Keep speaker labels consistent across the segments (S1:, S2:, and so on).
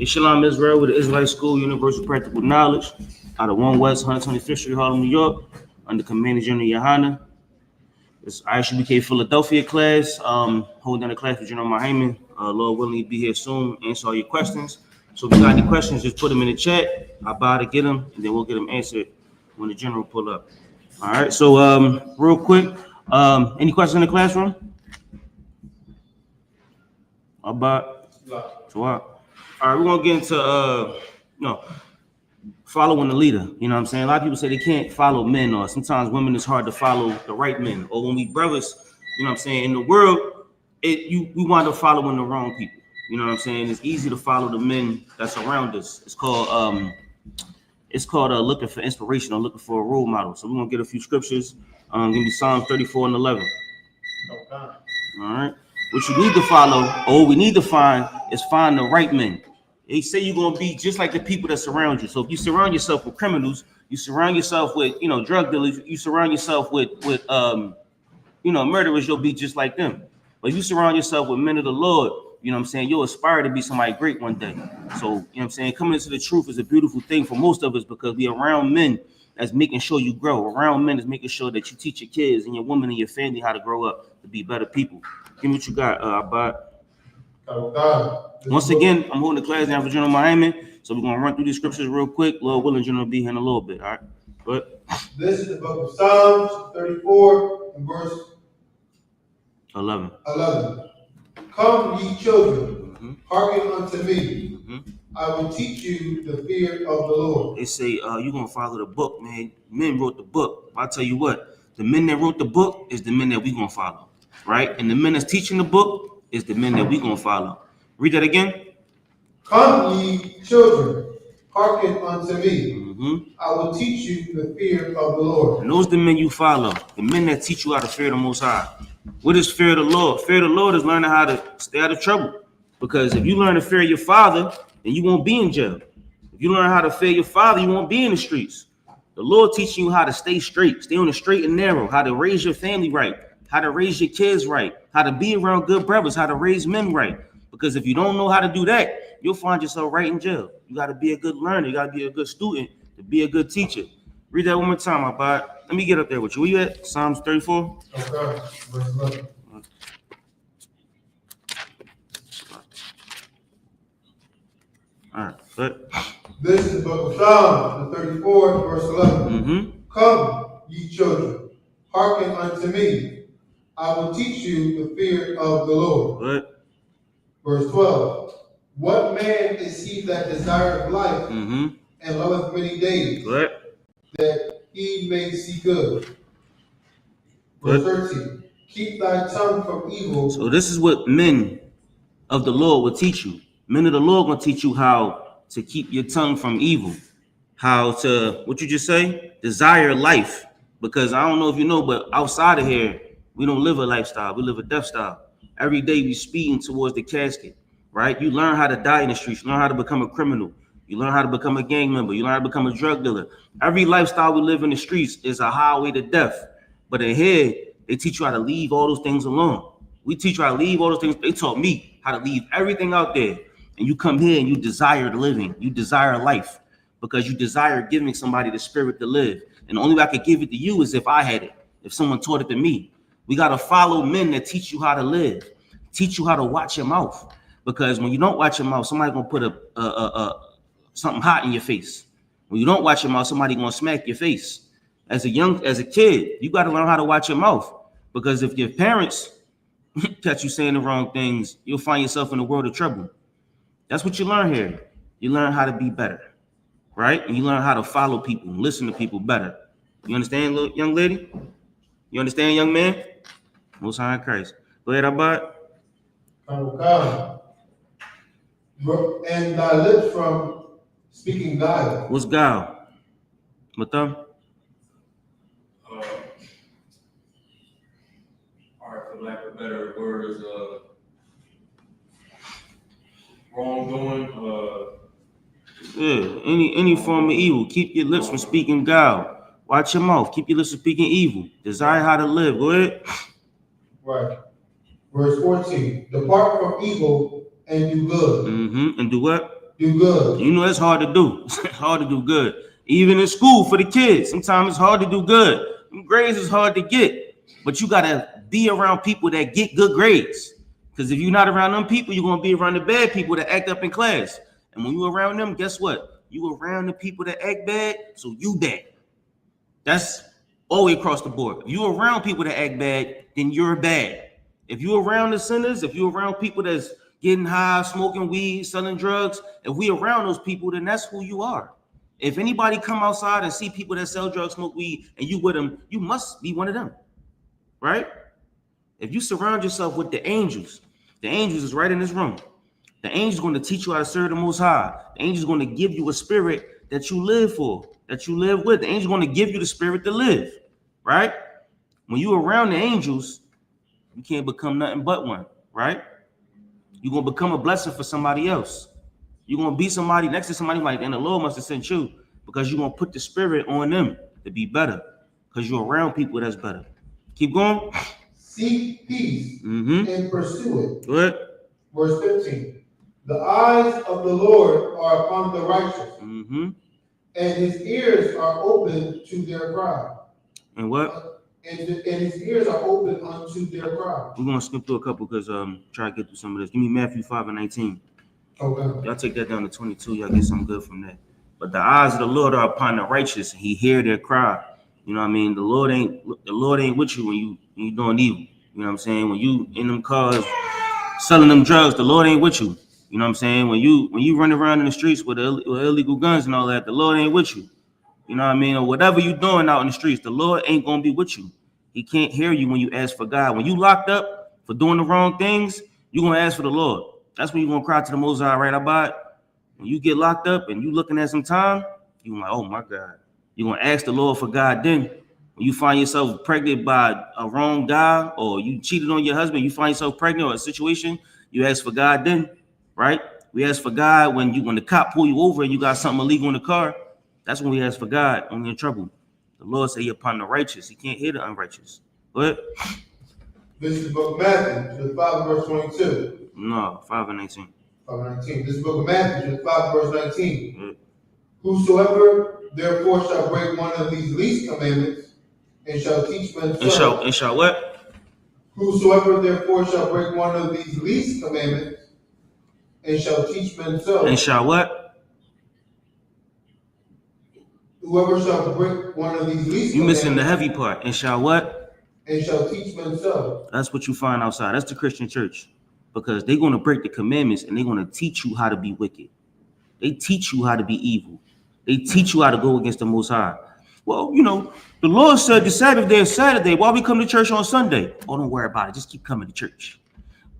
S1: SHALAM Israel with the Israelite School, Universal Practical Knowledge, out of 1 West 125th Street, Harlem, New York, under Commander General YAHANNA. It's I.S.U.P.K Philadelphia class, holding down the class for General Mahayaman. Lord willing, he'll be here soon, answer all your questions. So if you got any questions, just put them in the chat. I'll buy to get them, and then we'll get them answered when the general pull up. All right, so real quick, any questions in the classroom? About all right, we're gonna get into following the leader. You know what I'm saying? A lot of people say they can't follow men, or sometimes women it's hard to follow the right men. Or when we brothers, you know what I'm saying, in the world, we wind up following the wrong people. You know what I'm saying? It's easy to follow the men that's around us. It's called looking for inspiration or looking for a role model. So we're gonna get a few scriptures. Give me Psalms 34 and 11. All right. What you need to follow, or what we need to find, is find the right men. They say you're gonna be just like the people that surround you. So if you surround yourself with criminals, you surround yourself with drug dealers, you surround yourself with murderers, you'll be just like them. But if you surround yourself with men of the Lord, you know what I'm saying, you'll aspire to be somebody great one day. So, you know what I'm saying, coming into the truth is a beautiful thing for most of us, because we are around men that's making sure you grow. Around men is making sure that you teach your kids and your woman and your family how to grow up to be better people. Give me what you got, Once again, I'm holding the class down for General Mahayaman, so we're going to run through these scriptures real quick. Lord willing, General will be here in a little bit, all right? But
S2: this is the book of Psalms 34 and verse
S1: 11.
S2: Come, ye children, hearken unto me. I will teach you the fear of the Lord.
S1: They say you're going to follow the book, man. Men wrote the book. I'll tell you what, the men that wrote the book is the men that we're going to follow, right? And the men that's teaching the book is the men that we're going to follow. Read that again.
S2: Come, ye children, hearken unto me. I will teach you the fear of the Lord.
S1: And those are the men you follow, the men that teach you how to fear the Most High. What is fear of the Lord? Fear of the Lord is learning how to stay out of trouble. Because if you learn to fear your father, then you won't be in jail. If you learn how to fear your father, you won't be in the streets. The Lord teaching you how to stay straight, stay on the straight and narrow, how to raise your family right, how to raise your kids right, how to be around good brothers, how to raise men right. Because if you don't know how to do that, you'll find yourself right in jail. You got to be a good learner. You got to be a good student to be a good teacher. Read that one more time, Abad. Let me get up there with you. Where you at? Psalms 34?
S2: Okay. Verse 11.
S1: All right. Good.
S2: This is the book of Psalms 34, verse 11. Come, ye children, hearken unto me. I will teach you the fear of the Lord.
S1: Good.
S2: Verse 12. What man is he that desireth life and loveth many days, that he may see good? Verse 13. Keep thy tongue from evil.
S1: So this is what men of the Lord will teach you. Men of the Lord will teach you how to keep your tongue from evil. How to, what you just say? Desire life. Because I don't know if you know, but outside of here, we don't live a lifestyle. We live a death style. Every day we speeding towards the casket, right? You learn how to die in the streets. You learn how to become a criminal. You learn how to become a gang member. You learn how to become a drug dealer. Every lifestyle we live in the streets is a highway to death. But in here, they teach you how to leave all those things alone. We teach you how to leave all those things. They taught me how to leave everything out there. And you come here and you desire living. You desire life because you desire giving somebody the spirit to live. And the only way I could give it to you is if I had it, if someone taught it to me. We got to follow men that teach you how to live, teach you how to watch your mouth. Because when you don't watch your mouth, somebody's going to put something hot in your face. When you don't watch your mouth, somebody's going to smack your face. As a kid, you got to learn how to watch your mouth. Because if your parents catch you saying the wrong things, you'll find yourself in a world of trouble. That's what you learn here. You learn how to be better, right? And you learn how to follow people and listen to people better. You understand, little young lady? You understand, young man? Most High in Christ. Go ahead, Abad.
S2: Come. And thy lips from speaking guile.
S1: What's guile? Matam?
S3: For lack of better words, wrongdoing.
S1: Any form of evil. Keep your lips from speaking guile. Watch your mouth. Keep your lips from speaking evil. Desire how to live. Go ahead.
S2: Right. Verse 14. Depart from evil and do good.
S1: And do what?
S2: Do good.
S1: You know, it's hard to do. It's hard to do good. Even in school for the kids, sometimes it's hard to do good. Grades is hard to get, but you gotta be around people that get good grades. Because if you're not around them people, you're gonna be around the bad people that act up in class. And when you're around them, guess what? You around the people that act bad, so you bad. That's all the way across the board. If you're around people that act bad, then you're bad. If you're around the sinners, if you're around people that's getting high, smoking weed, selling drugs, if we around those people, then that's who you are. If anybody come outside and see people that sell drugs, smoke weed, and you with them, you must be one of them, right? If you surround yourself with the angels is right in this room. The angels going to teach you how to serve the Most High. The angels going to give you a spirit that you live for, that you live with. The angels going to give you the spirit to live, right? When you're around the angels, you can't become nothing but one, right? You're going to become a blessing for somebody else. You're going to be somebody next to somebody like, and the Lord must have sent you because you're going to put the spirit on them to be better because you're around people that's better. Keep going.
S2: Seek peace and pursue it.
S1: Good.
S2: Verse 15. The eyes of the Lord are upon the righteous, and his ears are open to their cry.
S1: And what?
S2: And his ears are open unto their cry.
S1: We're going to skip through a couple because try to get through some of this. Give me Matthew 5:19.
S2: Okay.
S1: Y'all take that down to 22. Y'all get something good from that. But the eyes of the Lord are upon the righteous, and he hear their cry. You know what I mean? The Lord ain't with you when you doing evil. You know what I'm saying? When you in them cars selling them drugs, the Lord ain't with you. You know what I'm saying? When you run around in the streets with illegal guns and all that, the Lord ain't with you. You know what I mean? Or whatever you doing out in the streets, the Lord ain't gonna be with you. He can't hear you when you ask for God. When you locked up for doing the wrong things, you're gonna ask for the Lord. That's when you're gonna cry to the Most High, right about it. When you get locked up and you looking at some time, you're like, oh my God. You're gonna ask the Lord for God then. When you find yourself pregnant by a wrong guy or you cheated on your husband, you find yourself pregnant or a situation, you ask for God then, right? We ask for God when the cop pull you over and you got something illegal in the car. That's when we ask for God when we're in trouble. The Lord say, "You're upon the righteous." He can't hear the unrighteous. What?
S2: This is the book of Matthew, 5 verse 22.
S1: No, 5:19.
S2: 5:19. This is the book of Matthew, 5 verse 19. Whosoever therefore shall break one of these least commandments and shall teach men so.
S1: And shall what?
S2: Whosoever therefore shall break one of these least commandments and shall teach men so.
S1: And shall what?
S2: Whoever shall break one of these least
S1: you missing the heavy part. And shall what?
S2: And shall teach men so.
S1: That's what you find outside. That's the Christian church. Because they're going to break the commandments and they're going to teach you how to be wicked. They teach you how to be evil. They teach you how to go against the Most High. Well, the Lord said the Sabbath day is Saturday. Why we come to church on Sunday? Oh, don't worry about it. Just keep coming to church.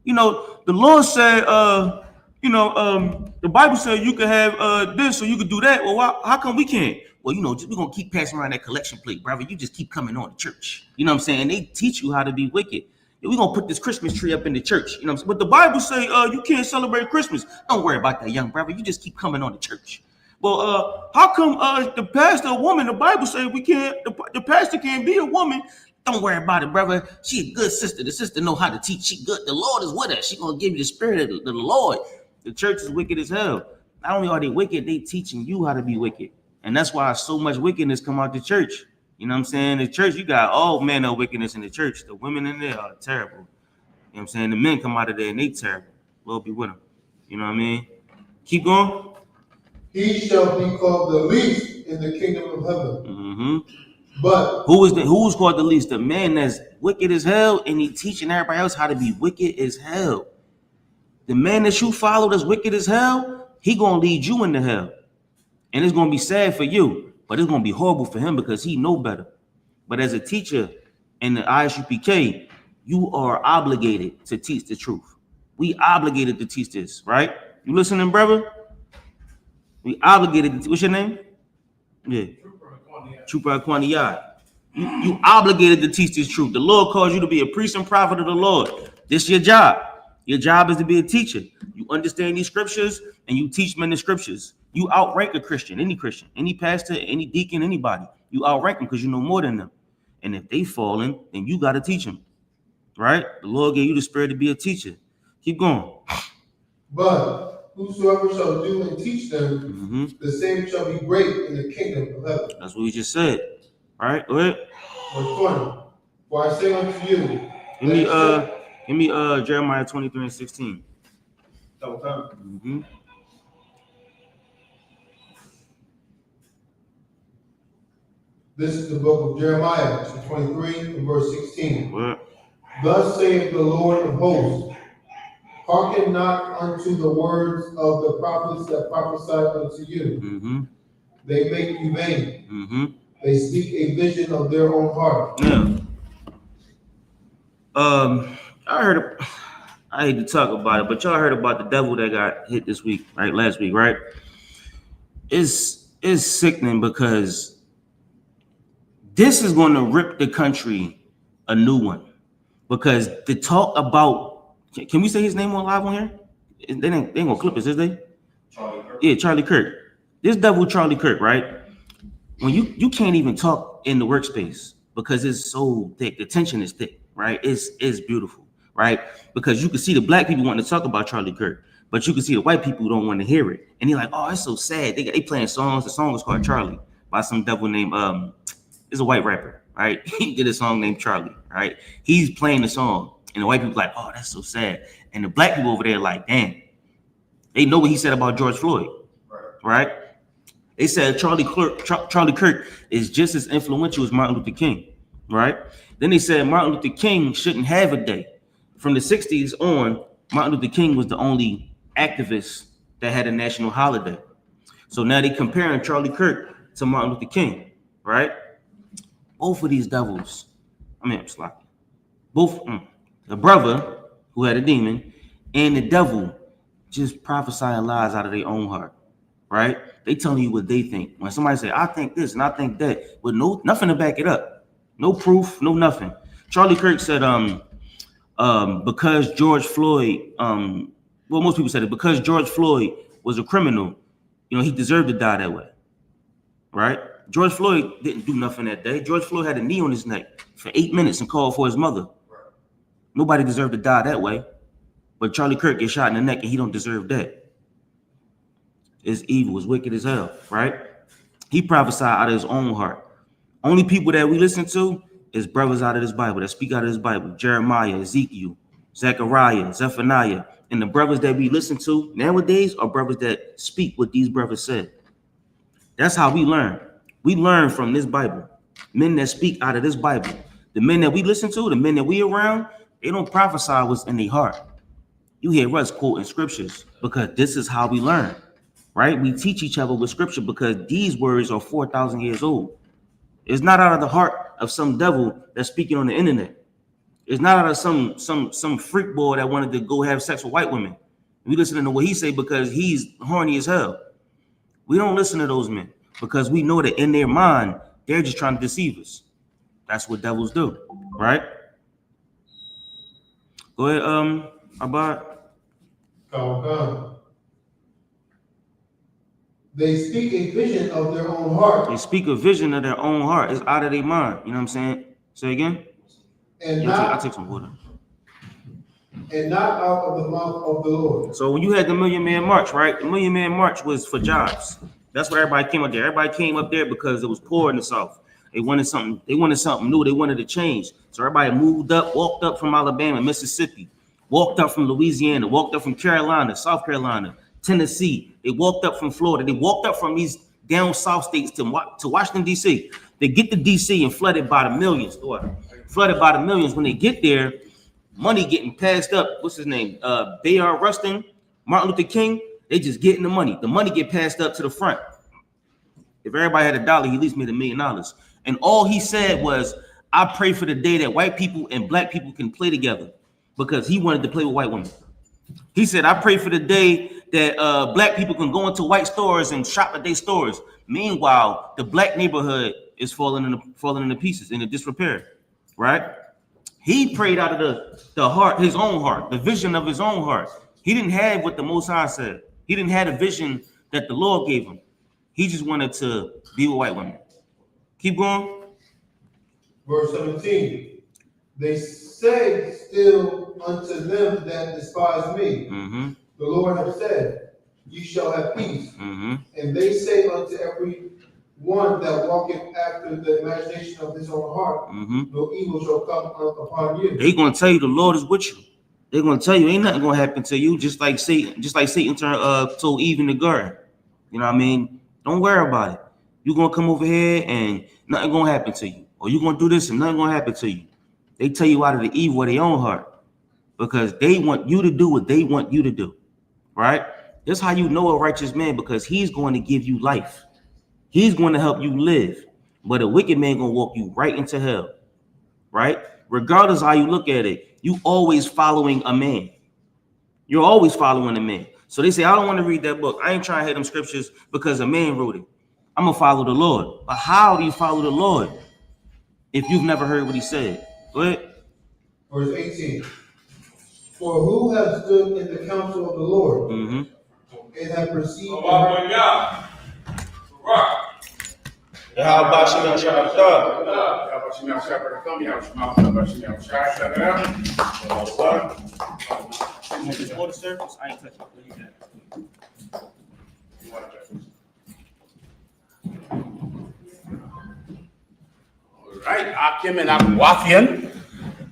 S1: The Lord said, the Bible said you could have this or you could do that. Well, how come we can't? Well, we're going to keep passing around that collection plate, brother. You just keep coming on to church. You know what I'm saying? They teach you how to be wicked. We're going to put this Christmas tree up in the church. You know what I'm saying? But the Bible say you can't celebrate Christmas. Don't worry about that, young brother. You just keep coming on to church. Well, how come the pastor a woman? The Bible say we can't. The pastor can't be a woman. Don't worry about it, brother. She a good sister. The sister know how to teach. She good. The Lord is with her. She gonna give you the spirit of the Lord. The church is wicked as hell. Not only are they wicked, they teaching you how to be wicked. And that's why so much wickedness come out the church. You know what I'm saying? The church, you got all manner of wickedness in the church. The women in there are terrible. You know what I'm saying? The men come out of there and they terrible. Lord be with them. You know what I mean? Keep going.
S2: He shall be called the least in the kingdom of heaven. But
S1: who's called the least? The man that's wicked as hell, and he teaching everybody else how to be wicked as hell. The man that you follow that's wicked as hell, he gonna lead you into hell, and it's gonna be sad for you, but it's gonna be horrible for him because he know better. But as a teacher in the I.S.U.P.K, you are obligated to teach the truth. We obligated to teach this, right? You listening, brother? We obligated to. What's your name? Yeah. Trooper Quaniyah. You obligated to teach this truth. The Lord calls you to be a priest and prophet of the Lord. This is your job. Your job is to be a teacher. You understand these scriptures and you teach men the scriptures. You outrank a Christian, any pastor, any deacon, anybody. You outrank them because you know more than them. And if they falling, then you got to teach them. Right? The Lord gave you the spirit to be a teacher. Keep going.
S2: But whosoever shall do and teach them, the same shall be great in the kingdom of heaven.
S1: That's what we just said. All right, go ahead.
S2: Verse 20. For I say unto you,
S1: give me Jeremiah 23:16.
S2: This is the book of Jeremiah, chapter 23, and verse 16.
S1: What?
S2: Thus saith the Lord of hosts, hearken not unto the words of the prophets that prophesied unto you. They make you vain. They speak a vision of their own heart.
S1: Yeah. I hate to talk about it, but y'all heard about the devil that got hit this week, right? Last week, right? It's sickening because this is going to rip the country a new one. Because the talk about, can we say his name on live on here? They ain't gonna clip us, is they?
S3: Charlie Kirk.
S1: Yeah, Charlie Kirk. This devil Charlie Kirk, right? When you can't even talk in the workspace because it's so thick, the tension is thick, right? It's beautiful, right? Because you can see the black people wanting to talk about Charlie Kirk, but you can see the white people who don't want to hear it. And they're like, oh, it's so sad. They playing songs. The song was called Charlie by some devil named is a white rapper, right? He did a song named Charlie, right? He's playing the song, and the white people like, oh, that's so sad. And the black people over there like, damn, they know what he said about George Floyd, right? They said Charlie Kirk is just as influential as Martin Luther King, right? Then they said Martin Luther King shouldn't have a day. From the 60s on, Martin Luther King was the only activist that had a national holiday. So now they comparing Charlie Kirk to Martin Luther King, right? Both of these devils, both the brother who had a demon and the devil just prophesying lies out of their own heart, right? They telling you what they think. When somebody say, I think this and I think that, with nothing to back it up, no proof, no nothing. Charlie Kirk said, because George Floyd, most people said it, because George Floyd was a criminal, he deserved to die that way, right? George Floyd didn't do nothing that day. George Floyd had a knee on his neck for 8 minutes and called for his mother. Nobody deserved to die that way. But Charlie Kirk gets shot in the neck and he don't deserve that. It's evil, it's wicked as hell, right? He prophesied out of his own heart. Only people that we listen to is brothers out of this Bible, that speak out of this Bible. Jeremiah, Ezekiel, Zechariah, Zephaniah. And the brothers that we listen to nowadays are brothers that speak what these brothers said. That's how we learn. We learn from this Bible. Men that speak out of this Bible. The men that we listen to, the men that we around, they don't prophesy what's in their heart. You hear us quoting scriptures because this is how we learn, right? We teach each other with scripture because these words are 4,000 years old. It's not out of the heart of some devil that's speaking on the internet. It's not out of some freak boy that wanted to go have sex with white women. We listen to what he say because he's horny as hell. We don't listen to those men because we know that in their mind, they're just trying to deceive us. That's what devils do, right? Go ahead, Abad.
S2: Come. They speak a vision of their own heart.
S1: They speak a vision of their own heart. It's out of their mind. You know what I'm saying? Say again?
S2: And
S1: I'll take some water.
S2: And not out of the mouth of the Lord.
S1: So when you had the Million Man March, right? The Million Man March was for jobs. That's why everybody came up there. Everybody came up there because it was poor in the South. They wanted something new. They wanted to change. So everybody moved up, walked up from Alabama, Mississippi, walked up from Louisiana, walked up from Carolina, South Carolina, Tennessee. They walked up from Florida. They walked up from these down south states to Washington, D.C. They get to D.C. and flooded by the millions. When they get there, money getting passed up. What's his name? Bayard Rustin, Martin Luther King. They just getting the money. The money get passed up to the front. If everybody had $1, he at least made $1 million. And all he said was, I pray for the day that white people and black people can play together, because he wanted to play with white women. He said, I pray for the day that black people can go into white stores and shop at their stores. Meanwhile, the black neighborhood is falling into pieces, into disrepair, right? He prayed out of the heart, his own heart, the vision of his own heart. He didn't have what the Most High said. He didn't have a vision that the Lord gave him. He just wanted to be with white women. Keep going.
S2: Verse 17. They say still unto them that despise me, The Lord hath said, you shall have peace.
S1: Mm-hmm.
S2: And they say unto every one that walketh after the imagination of his own heart, no evil shall come upon you.
S1: They're gonna tell you the Lord is with you. They're gonna tell you ain't nothing gonna happen to you, just like Satan told Eve in the garden. You know what I mean? Don't worry about it. You're gonna come over here and nothing gonna happen to you. Or you're gonna do this and nothing gonna happen to you. They tell you out of the evil of their own heart because they want you to do what they want you to do. Right? That's how you know a righteous man, because he's going to give you life. He's going to help you live. But a wicked man gonna walk you right into hell. Right? Regardless of how you look at it, you always following a man. You're always following a man. So they say, I don't want to read that book. I ain't trying to hit them scriptures because a man wrote it. I'm gonna follow the Lord. But how do you follow the Lord if you've never heard what he said? Go ahead.
S2: Verse 18. For who has stood in the counsel of the Lord and have perceived
S1: Water surface? I ain't touching
S4: All right, Akim and Akwafian.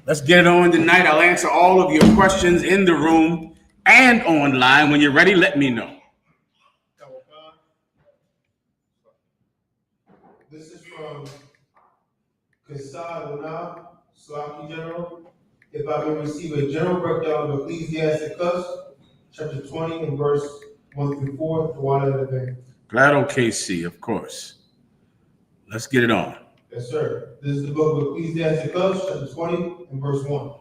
S4: Let's get it on tonight. I'll answer all of your questions in the room and online. When you're ready, let me know.
S2: This is from YAHANNA, Slaki General. If I may receive a general breakdown of Ecclesiastes, chapter 20 and verse 1 through 4, the one at the bank.
S4: Glad OKC, of course. Let's get it on.
S2: Yes, sir. This is the book of Ecclesiastes, chapter 20 and verse 1.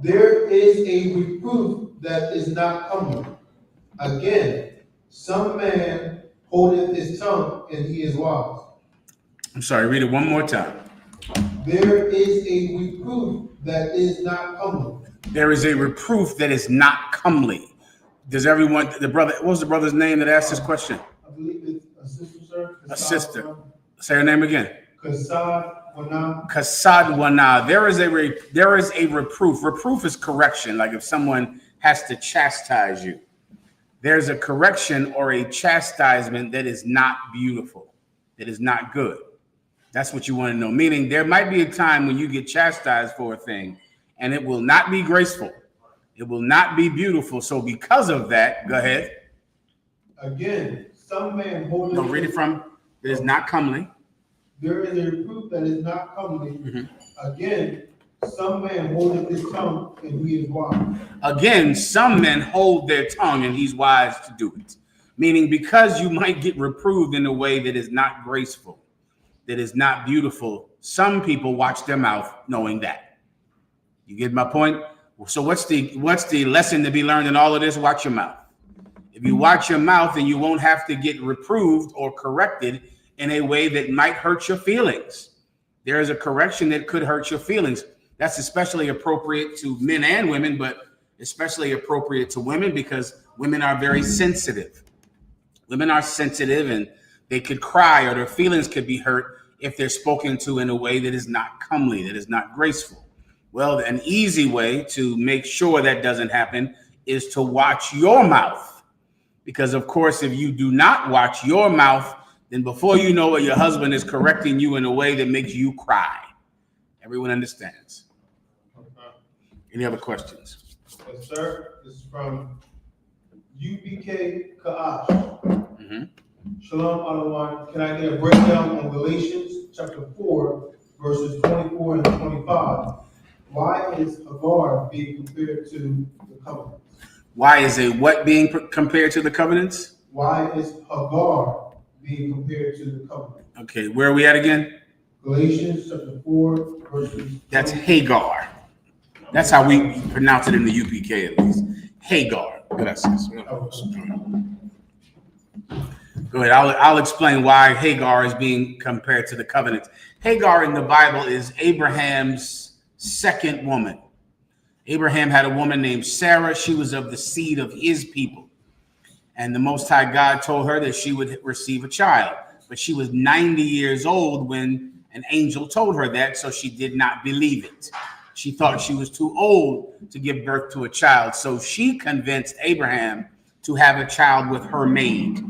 S2: There is a reproof that is not comely. Again, some man holdeth his tongue, and he is wise.
S4: I'm sorry, read it one more time.
S2: There is a reproof that is not comely.
S4: There is a reproof that is not comely. Does everyone, the brother, what was the brother's name that asked this question?
S2: I believe it's a sister, sir.
S4: A sister. Say her name again.
S2: Kasadwana.
S4: There is a reproof. Reproof is correction. Like if someone has to chastise you, there's a correction or a chastisement that is not beautiful, that is not good. That's what you want to know. Meaning there might be a time when you get chastised for a thing and it will not be graceful. It will not be beautiful. So because of that, go ahead.
S2: Again, some man holdeth.
S4: No, read it from. It is not comely.
S2: There is a reproof that is not comely. Again, some man holdeth his tongue, and he is wise. Again, some men hold their tongue, and he's wise to do it. Meaning, because you might get reproved in a way that is not graceful, that is not beautiful, some people watch their mouth knowing that. You get my point? So what's the lesson to be learned in all of this? Watch your mouth. If you watch your mouth, then you won't have to get reproved or corrected in a way that might hurt your feelings. There is a correction that could hurt your feelings. That's especially appropriate to men and women, but especially appropriate to women because women are very sensitive. Women are sensitive and they could cry or their feelings could be hurt if they're spoken to in a way that is not comely, that is not graceful. Well, an easy way to make sure that doesn't happen is to watch your mouth. Because, of course, if you do not watch your mouth, then before you know it, your husband is correcting you in a way that makes you cry. Everyone understands. Any other questions? Yes, sir. This is from U.P.K. Ka'ash. Shalom, Adawan. Can I get a breakdown on Galatians chapter 4, verses 24 and 25? Why is Hagar being compared to the covenant?
S4: Why is a what being compared to the covenants?
S2: Why is Hagar being compared to the covenant?
S4: Okay, where are we at again?
S2: Galatians chapter 4, verses. That's
S4: Hagar. That's how we pronounce it in the UPK at least. Hagar. Gracias. Go ahead. I'll explain why Hagar is being compared to the covenant. Hagar in the Bible is Abraham's second woman. Abraham had a woman named Sarah. She was of the seed of his people. And the Most High God told her that she would receive a child. But she was 90 years old when an angel told her that, so she did not believe it. She thought she was too old to give birth to a child. So she convinced Abraham to have a child with her maid.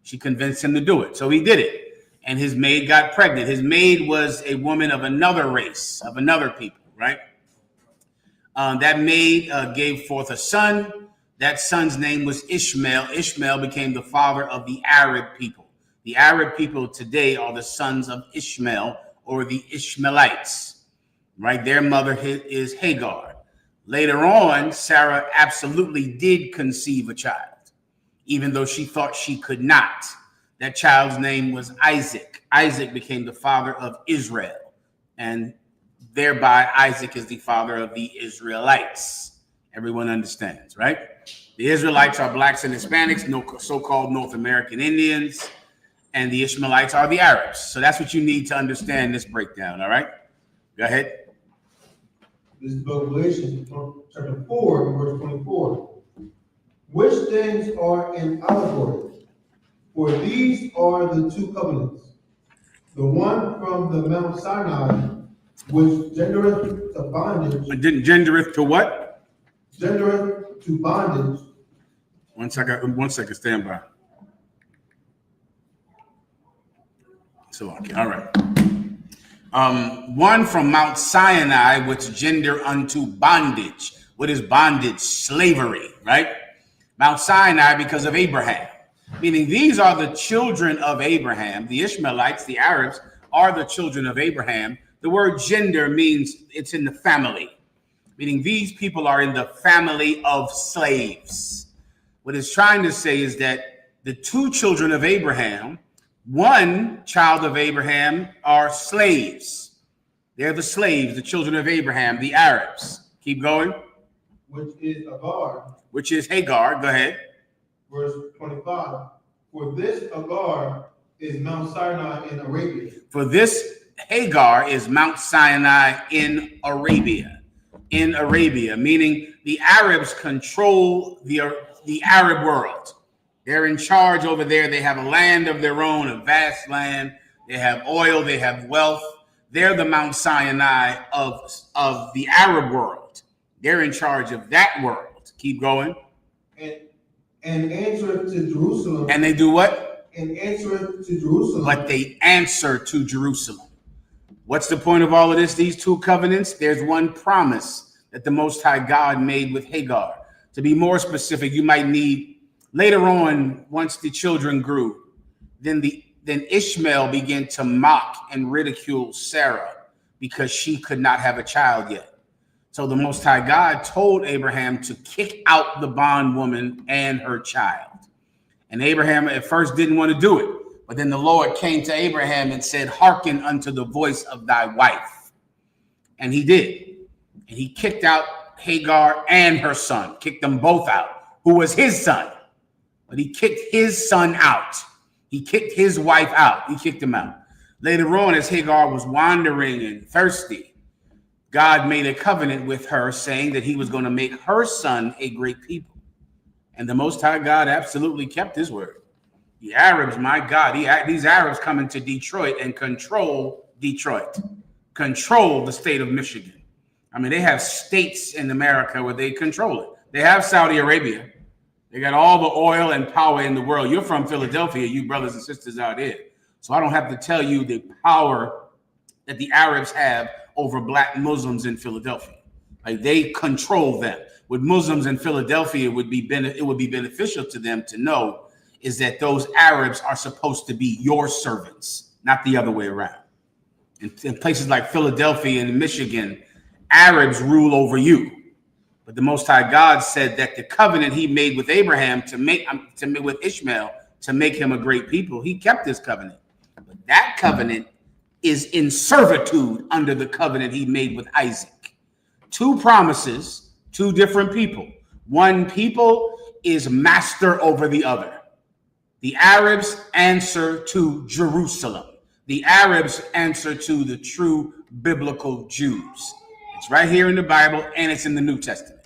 S4: She convinced him to do it. So he did it. And his maid got pregnant. His maid was a woman of another race, of another people, right? That maid gave forth a son. That son's name was Ishmael. Ishmael became the father of the Arab people. The Arab people today are the sons of Ishmael, or the Ishmaelites, right? Their mother is Hagar. Later on, Sarah absolutely did conceive a child, even though she thought she could not. That child's name was Isaac. Isaac became the father of Israel, and thereby Isaac is the father of the Israelites. Everyone understands, right? The Israelites are blacks and Hispanics, so-called North American Indians, and the Ishmaelites are the Arabs. So that's what you need to understand this breakdown, all right? Go ahead.
S2: This is book of Galatians, chapter 4, verse 24. Which things are an allegory? For these are the two covenants. The one from the Mount Sinai, which gendereth to bondage.
S4: Gendereth to what?
S2: Gendereth to bondage.
S4: One second, stand by. So, okay, all right. One from Mount Sinai, which gender unto bondage. What is bondage? Slavery, right? Mount Sinai because of Abraham. Meaning these are the children of Abraham. The Ishmaelites, the Arabs, are the children of Abraham. The word gender means it's in the family. Meaning these people are in the family of slaves. What it's trying to say is that the two children of Abraham, one child of Abraham, are slaves. They're the slaves, the children of Abraham, the Arabs. Keep going.
S2: Which is Hagar.
S4: Which is Hagar. Go ahead.
S2: Verse 25. For this Hagar is Mount Sinai in Arabia.
S4: For this Hagar is Mount Sinai in Arabia. In Arabia, meaning the Arabs control the Arab world. They're in charge over there. They have a land of their own, a vast land. They have oil. They have wealth. They're the Mount Sinai of the Arab world. They're in charge of that world. Keep going.
S2: And answereth to Jerusalem.
S4: And they do what?
S2: And answereth to Jerusalem.
S4: But they answer to Jerusalem. What's the point of all of this? These two covenants, there's one promise that the Most High God made with Hagar. To be more specific, you might need later on, once the children grew, then Ishmael began to mock and ridicule Sarah because she could not have a child yet. So the Most High God told Abraham to kick out the bondwoman and her child. And Abraham at first didn't want to do it. But then the Lord came to Abraham and said, hearken unto the voice of thy wife. And he did. And he kicked out Hagar and her son, kicked them both out, who was his son. But he kicked his son out. He kicked his wife out. He kicked him out. Later on, as Hagar was wandering and thirsty, God made a covenant with her saying that he was going to make her son a great people. And the Most High God absolutely kept his word. The Arabs, my God, these Arabs come into Detroit and control Detroit, control the state of Michigan. I mean, they have states in America where they control it. They have Saudi Arabia. They got all the oil and power in the world. You're from Philadelphia, you brothers and sisters out there. So I don't have to tell you the power that the Arabs have over black Muslims in Philadelphia. Like they control them. With Muslims in Philadelphia, it would be beneficial to them to know is that those Arabs are supposed to be your servants, not the other way around. In places like Philadelphia and Michigan, Arabs rule over you. But the Most High God said that the covenant he made with Abraham with Ishmael to make him a great people, he kept this covenant. But that covenant is in servitude under the covenant he made with Isaac. Two promises, two different people. One people is master over the other. The Arabs answer to Jerusalem. The Arabs answer to the true biblical Jews. It's right here in the Bible and it's in the New Testament.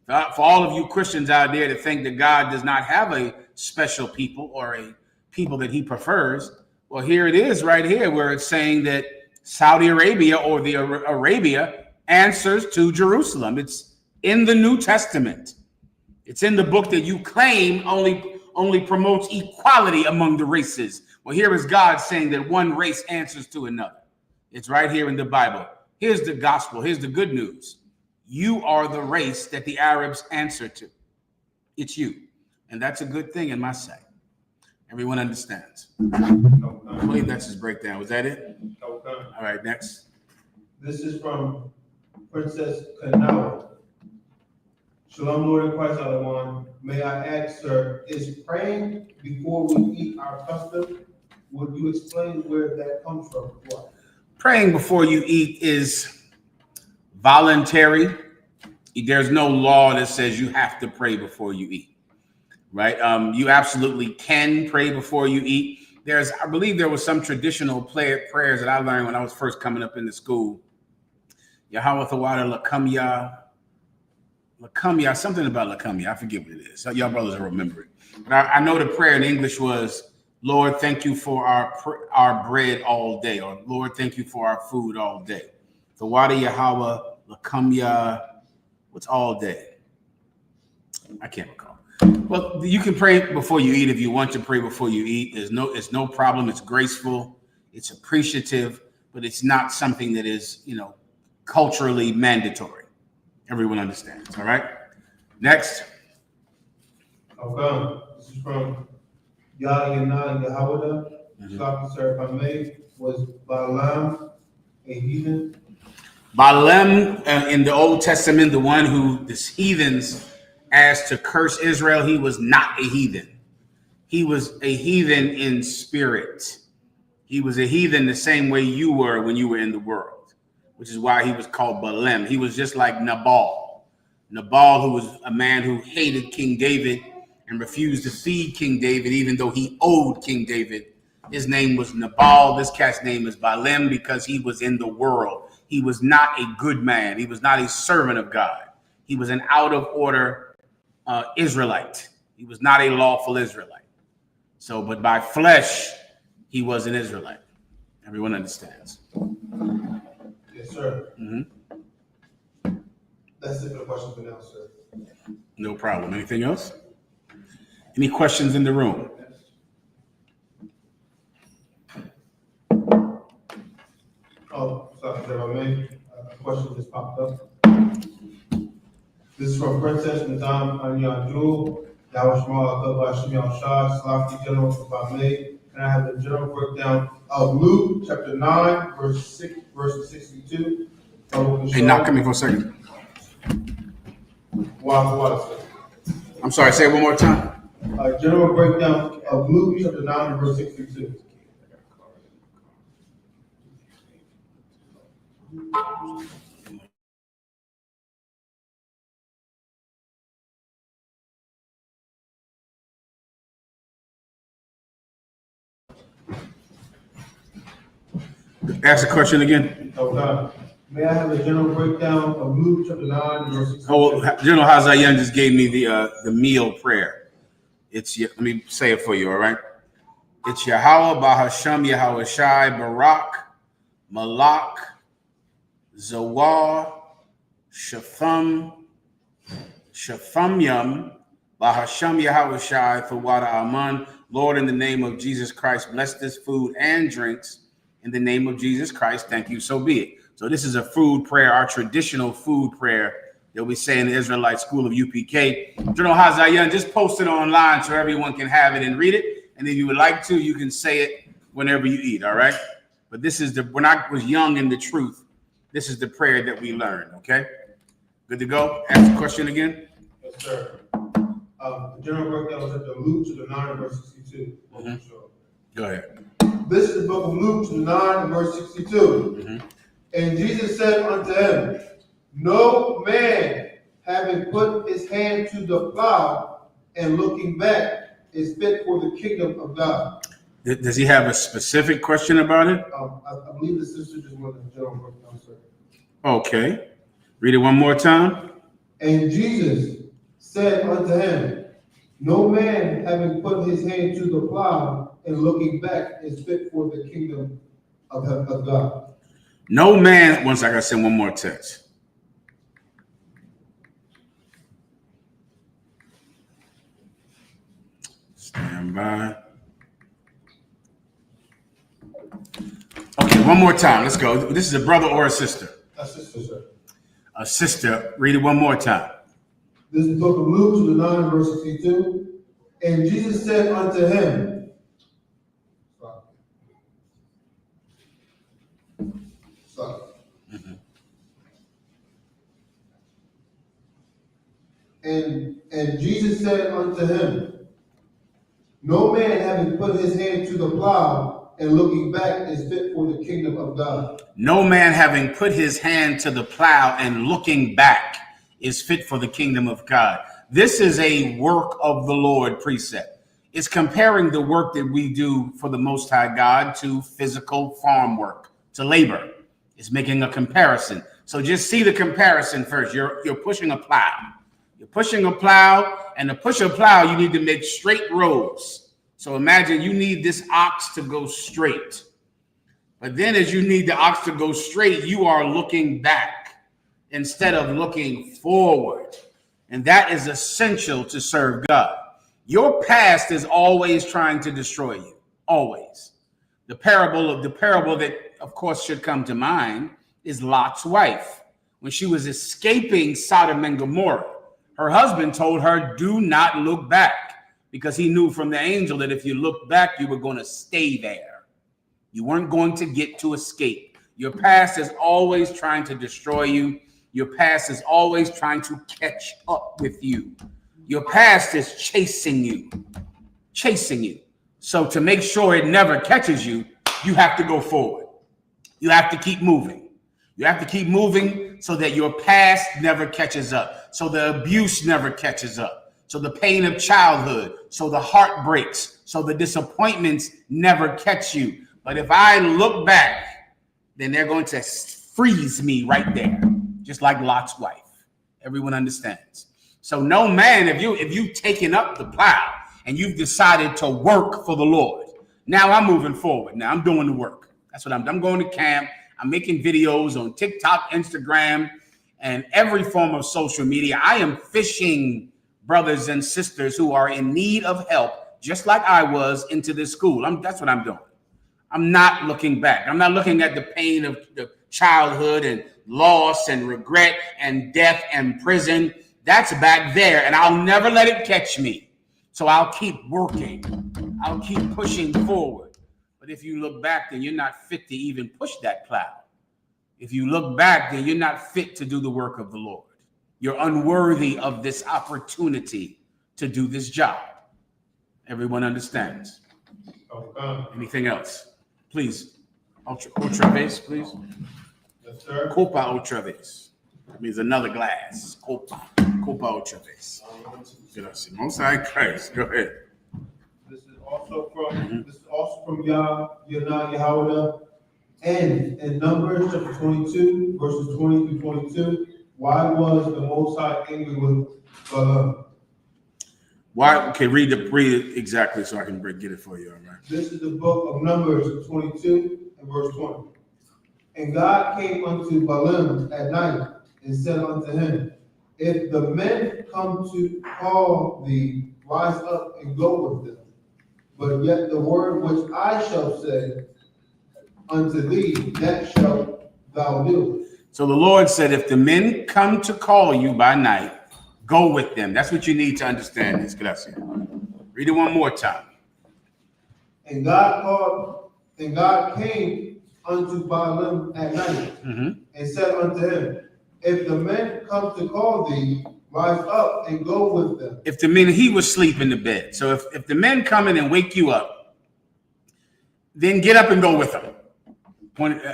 S4: For all of you Christians out there to think that God does not have a special people or a people that he prefers, well, here it is right here where it's saying that Saudi Arabia or the Arabia answers to Jerusalem. It's in the New Testament. It's in the book that you claim only promotes equality among the races. Well, here is God saying that one race answers to another. It's right here in the Bible. Here's the gospel. Here's the good news. You are the race that the Arabs answer to. It's you. And that's a good thing in my sight. Everyone understands. I believe that's his breakdown. Was that it?
S2: Okay.
S4: All right, next.
S2: This is from Princess Kanawa. Shalom, Lord and Christ, Alawan. May I ask, sir, is praying before we eat our custom? Would you explain where that comes from? What?
S4: Praying before you eat is voluntary. There's no law that says you have to pray before you eat, right? You absolutely can pray before you eat. I believe there was some traditional prayers that I learned when I was first coming up in the school. Yahweh Thawada Lakumya, something about Lakumya. I forget what it is. So y'all brothers will remember it. But I know the prayer in English was, Lord, thank you for our bread all day, or Lord, thank you for our food all day. Thawada Yahweh Lakumya, what's all day? I can't recall. Well, you can pray before you eat if you want to pray before you eat. It's no problem. It's graceful. It's appreciative, but it's not something that is, culturally mandatory. Everyone understands. All right. Next.
S2: Okay. This is from YAHANNA and Yahawada. Stop, sir, if I may. Was Balaam a heathen?
S4: Balaam in the Old Testament, the one who the heathens asked to curse Israel, he was not a heathen. He was a heathen in spirit. He was a heathen the same way you were when you were in the world, which is why he was called Balaam. He was just like Nabal. Nabal, who was a man who hated King David and refused to feed King David, even though he owed King David. His name was Nabal. This cat's name is Balaam because he was in the world. He was not a good man. He was not a servant of God. He was an out of order Israelite. He was not a lawful Israelite. So, but by flesh, he was an Israelite. Everyone understands.
S2: Yes, sir.
S4: Mm-hmm.
S2: That's it for the question for now, sir.
S4: No problem. Anything else? Any questions in the room?
S2: Oh, sorry, if I may. A question just popped up. This is from Princess Madame Anya Jewel. Dawashma Akaba Shimon Shah, Slavi General, if I may. And I have the general breakdown of Luke chapter 9, verse 62.
S4: Hey, knock, come here for a second. I'm sorry, say it one more time.
S2: General breakdown of Luke chapter 9, verse 62.
S4: Ask the question again.
S2: Okay. May I have a general breakdown of Luke chapter 9, verse 62?
S4: Oh, General Hazayan just gave me the meal prayer. Let me say it for you, all right? It's Yahweh, Bahasham, Yahweh Shai, Barak, Malak, Zawar, Shafam, Shafamyam, Bahasham, Yahweh Shai, Thawada Aman. Lord, in the name of Jesus Christ, bless this food and drinks. In the name of Jesus Christ, thank you, so be it. So this is a food prayer, our traditional food prayer that we say in the Israelite School of UPK. General Hazayan, just post it online so everyone can have it and read it. And if you would like to, you can say it whenever you eat, all right? But this is when I was young in the truth, this is the prayer that we learned, okay? Good to go? Ask the question again.
S2: Yes, sir. The general breakdown was at the Luke to the 9, verse 62.
S4: Mm-hmm. Go ahead.
S2: This is the book of Luke to the 9, verse 62. Mm-hmm. And Jesus said unto him, no man having put his hand to the plow and looking back is fit for the kingdom of God.
S4: Does he have a specific question about it?
S2: I believe the sister just wanted the general breakdown, sir.
S4: Okay. Read it one more time.
S2: And Jesus said unto him, no man having put his hand to the plow and looking back is fit for the kingdom of God.
S4: No man, once I gotta say one more text. Stand by. Okay, one more time. Let's go. This is a brother or a sister?
S2: A sister, sir.
S4: A sister. Read it one more time.
S2: This is the book of Luke, chapter 9, verse 62. And Jesus said unto him, Sorry. And Jesus said unto him, no man having put his hand to the plow and looking back is fit for the kingdom of God.
S4: No man having put his hand to the plow and looking back is fit for the kingdom of God. This is a work of the Lord precept. It's comparing the work that we do for the Most High God to physical farm work, to labor. It's making a comparison. So just see the comparison first. You're pushing a plow. You're pushing a plow, and to push a plow, you need to make straight rows. So imagine you need this ox to go straight. But then as you need the ox to go straight, you are looking back instead of looking forward. And that is essential to serve God. Your past is always trying to destroy you. Always. The parable that, of course, should come to mind is Lot's wife. When she was escaping Sodom and Gomorrah, her husband told her, do not look back, because he knew from the angel that if you looked back, you were going to stay there. You weren't going to get to escape. Your past is always trying to destroy you. Your past is always trying to catch up with you. Your past is chasing you. So to make sure it never catches you, you have to go forward. You have to keep moving. You have to keep moving so that your past never catches up. So the abuse never catches up. So the pain of childhood, so the heartbreaks, so the disappointments never catch you. But if I look back, then they're going to freeze me right there, just like Lot's wife. Everyone understands. So no man, if you've taken up the plow and you've decided to work for the Lord, now I'm moving forward. Now I'm doing the work. That's what I'm going to camp. I'm making videos on TikTok, Instagram, and every form of social media. I am fishing brothers and sisters who are in need of help, just like I was, into this school. That's what I'm doing. I'm not looking back. I'm not looking at the pain of the childhood and loss and regret and death and prison. That's back there, and I'll never let it catch me. So I'll keep working. I'll keep pushing forward. But if you look back, then you're not fit to even push that plow. If you look back, then you're not fit to do the work of the Lord. You're unworthy of this opportunity to do this job. Everyone understands. Anything else? Please. Outra vez, please.
S2: Yes, sir.
S4: Copa outra vez. That means another glass. Copa outra vez. Most High Christ. Go ahead.
S2: This is also from YAHANNA. And in Numbers chapter 22, verses 20 through 22, why was the Most High angry with Balaam?
S4: Why? Okay, read it exactly so I can get it for you. All right.
S2: This is the book of Numbers 22 and verse 20. And God came unto Balaam at night and said unto him, if the men come to call thee, rise up and go with them. But yet the word which I shall say unto thee, that shalt thou do.
S4: So the Lord said, if the men come to call you by night, go with them. That's what you need to understand this. Gracias. Read it one more time.
S2: And God came unto Balaam at night and said unto him, if the men come to call thee, rise up and go with them.
S4: If the men, he was asleep in the bed. So if the men come in and wake you up, then get up and go with them.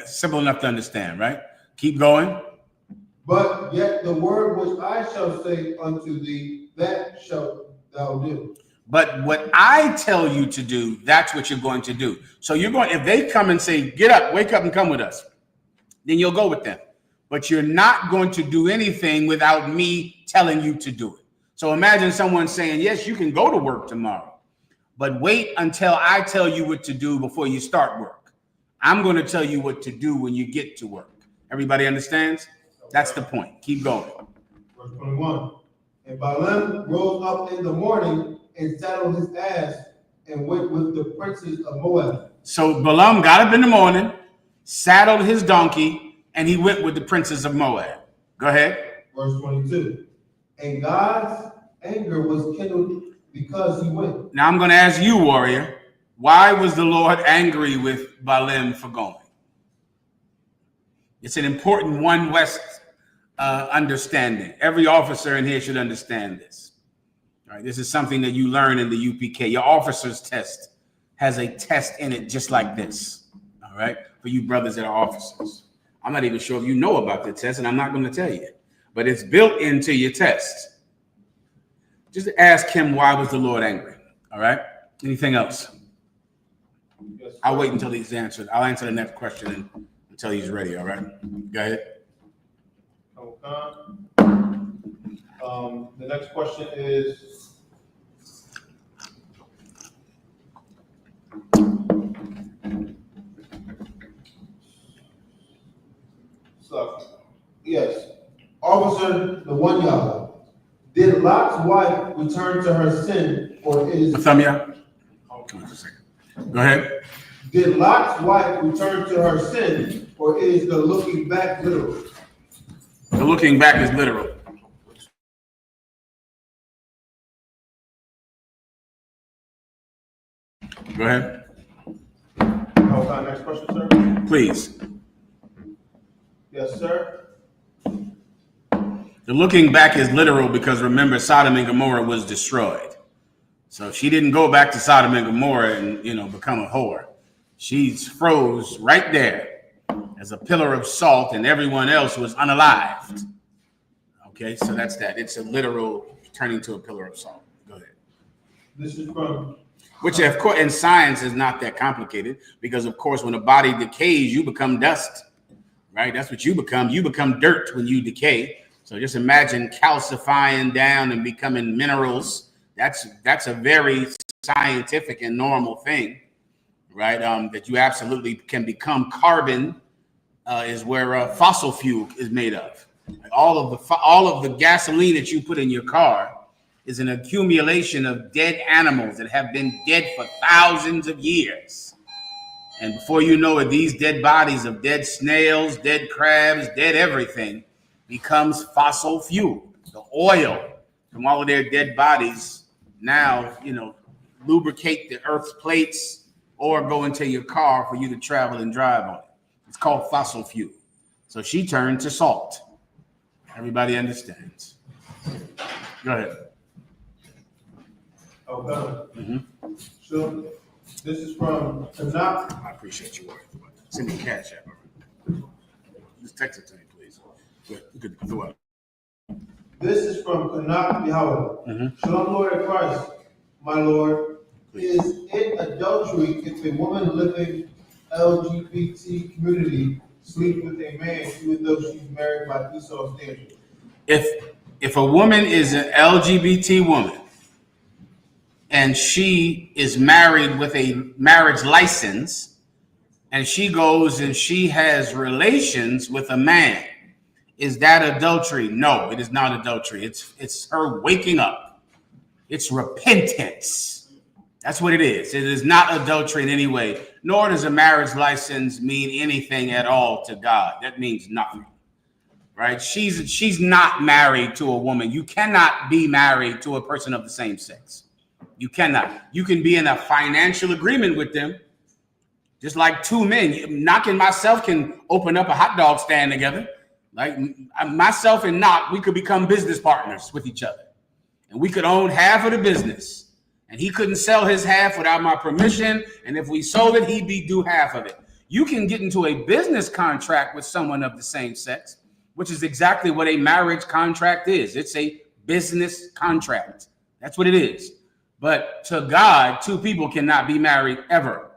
S4: Simple enough to understand, right? Keep going.
S2: But yet the word which I shall say unto thee, that shalt thou do.
S4: But what I tell you to do, that's what you're going to do. So you're going, if they come and say, get up, wake up and come with us, then you'll go with them. But you're not going to do anything without me telling you to do it. So imagine someone saying, yes, you can go to work tomorrow, but wait until I tell you what to do before you start work. I'm going to tell you what to do when you get to work. Everybody understands? That's the point. Keep going.
S2: Verse 21. And Balaam rose up in the morning and saddled his ass and went with the princes of Moab.
S4: So Balaam got up in the morning, saddled his donkey, and he went with the princes of Moab. Go ahead.
S2: Verse 22. And God's anger was kindled because he went.
S4: Now I'm going to ask you, warrior, why was the Lord angry with Balaam for going? It's an important One West understanding. Every officer in here should understand this. All right, this is something that you learn in the UPK. Your officer's test has a test in it just like this. All right, for you brothers that are officers. I'm not even sure if you know about the test, and I'm not going to tell you, but it's built into your test. Just ask him, why was the Lord angry? All right. Anything else?
S2: Yes,
S4: I'll wait until he's answered. I'll answer the next question until he's ready. All right. Go ahead.
S2: Okay. The next question is, yes, Officer the one Yahweh, did Lot's wife return to her sin, or is...
S4: Mathumia? Come on, just a second. Go ahead.
S2: Did Lot's wife return to her sin, or is the looking back literal?
S4: The looking back is literal. Go ahead.
S2: Okay, next question, sir.
S4: Please.
S2: Yes, sir.
S4: The looking back is literal because remember, Sodom and Gomorrah was destroyed. So she didn't go back to Sodom and Gomorrah and, become a whore. She's froze right there as a pillar of salt, and everyone else was unalived. Okay, so that's that. It's a literal turning to a pillar of salt. Go ahead.
S2: This is from...
S4: Which, of course, in science is not that complicated because, of course, when a body decays, you become dust, right? That's what you become. You become dirt when you decay. So just imagine calcifying down and becoming minerals. That's a very scientific and normal thing, right? That you absolutely can become. Carbon is where fossil fuel is made of. Like all of the gasoline that you put in your car is an accumulation of dead animals that have been dead for thousands of years. And before you know it, these dead bodies of dead snails, dead crabs, dead everything becomes fossil fuel. The oil from all of their dead bodies now, lubricate the earth's plates or go into your car for you to travel and drive on it. It's called fossil fuel. So she turned to salt. Everybody understands. Go ahead.
S2: Okay.
S4: Mm-hmm.
S2: So this is from Tanakh.
S4: I appreciate you working. Send me cash app. Just text it to me, please. Good. Go ahead.
S2: This is from Tanakh Yahweh.
S4: Mm-hmm.
S2: Shalom, Lord of Christ, my Lord. Is it adultery if a woman living LGBT community sleep with a man even though she's married by Esau standard?
S4: If a woman is an LGBT woman and she is married with a marriage license and she goes and she has relations with a man, is that adultery? No, it is not adultery. It's her waking up. It's repentance. That's what it is. It is not adultery in any way, nor does a marriage license mean anything at all to God. That means nothing, right? She's not married to a woman. You cannot be married to a person of the same sex. You cannot. You can be in a financial agreement with them, just like two men. Knock and myself can open up a hot dog stand together. Like myself and Knock, we could become business partners with each other. And we could own half of the business. And he couldn't sell his half without my permission. And if we sold it, he'd be due half of it. You can get into a business contract with someone of the same sex, which is exactly what a marriage contract is. It's a business contract. That's what it is. But to God, two people cannot be married ever.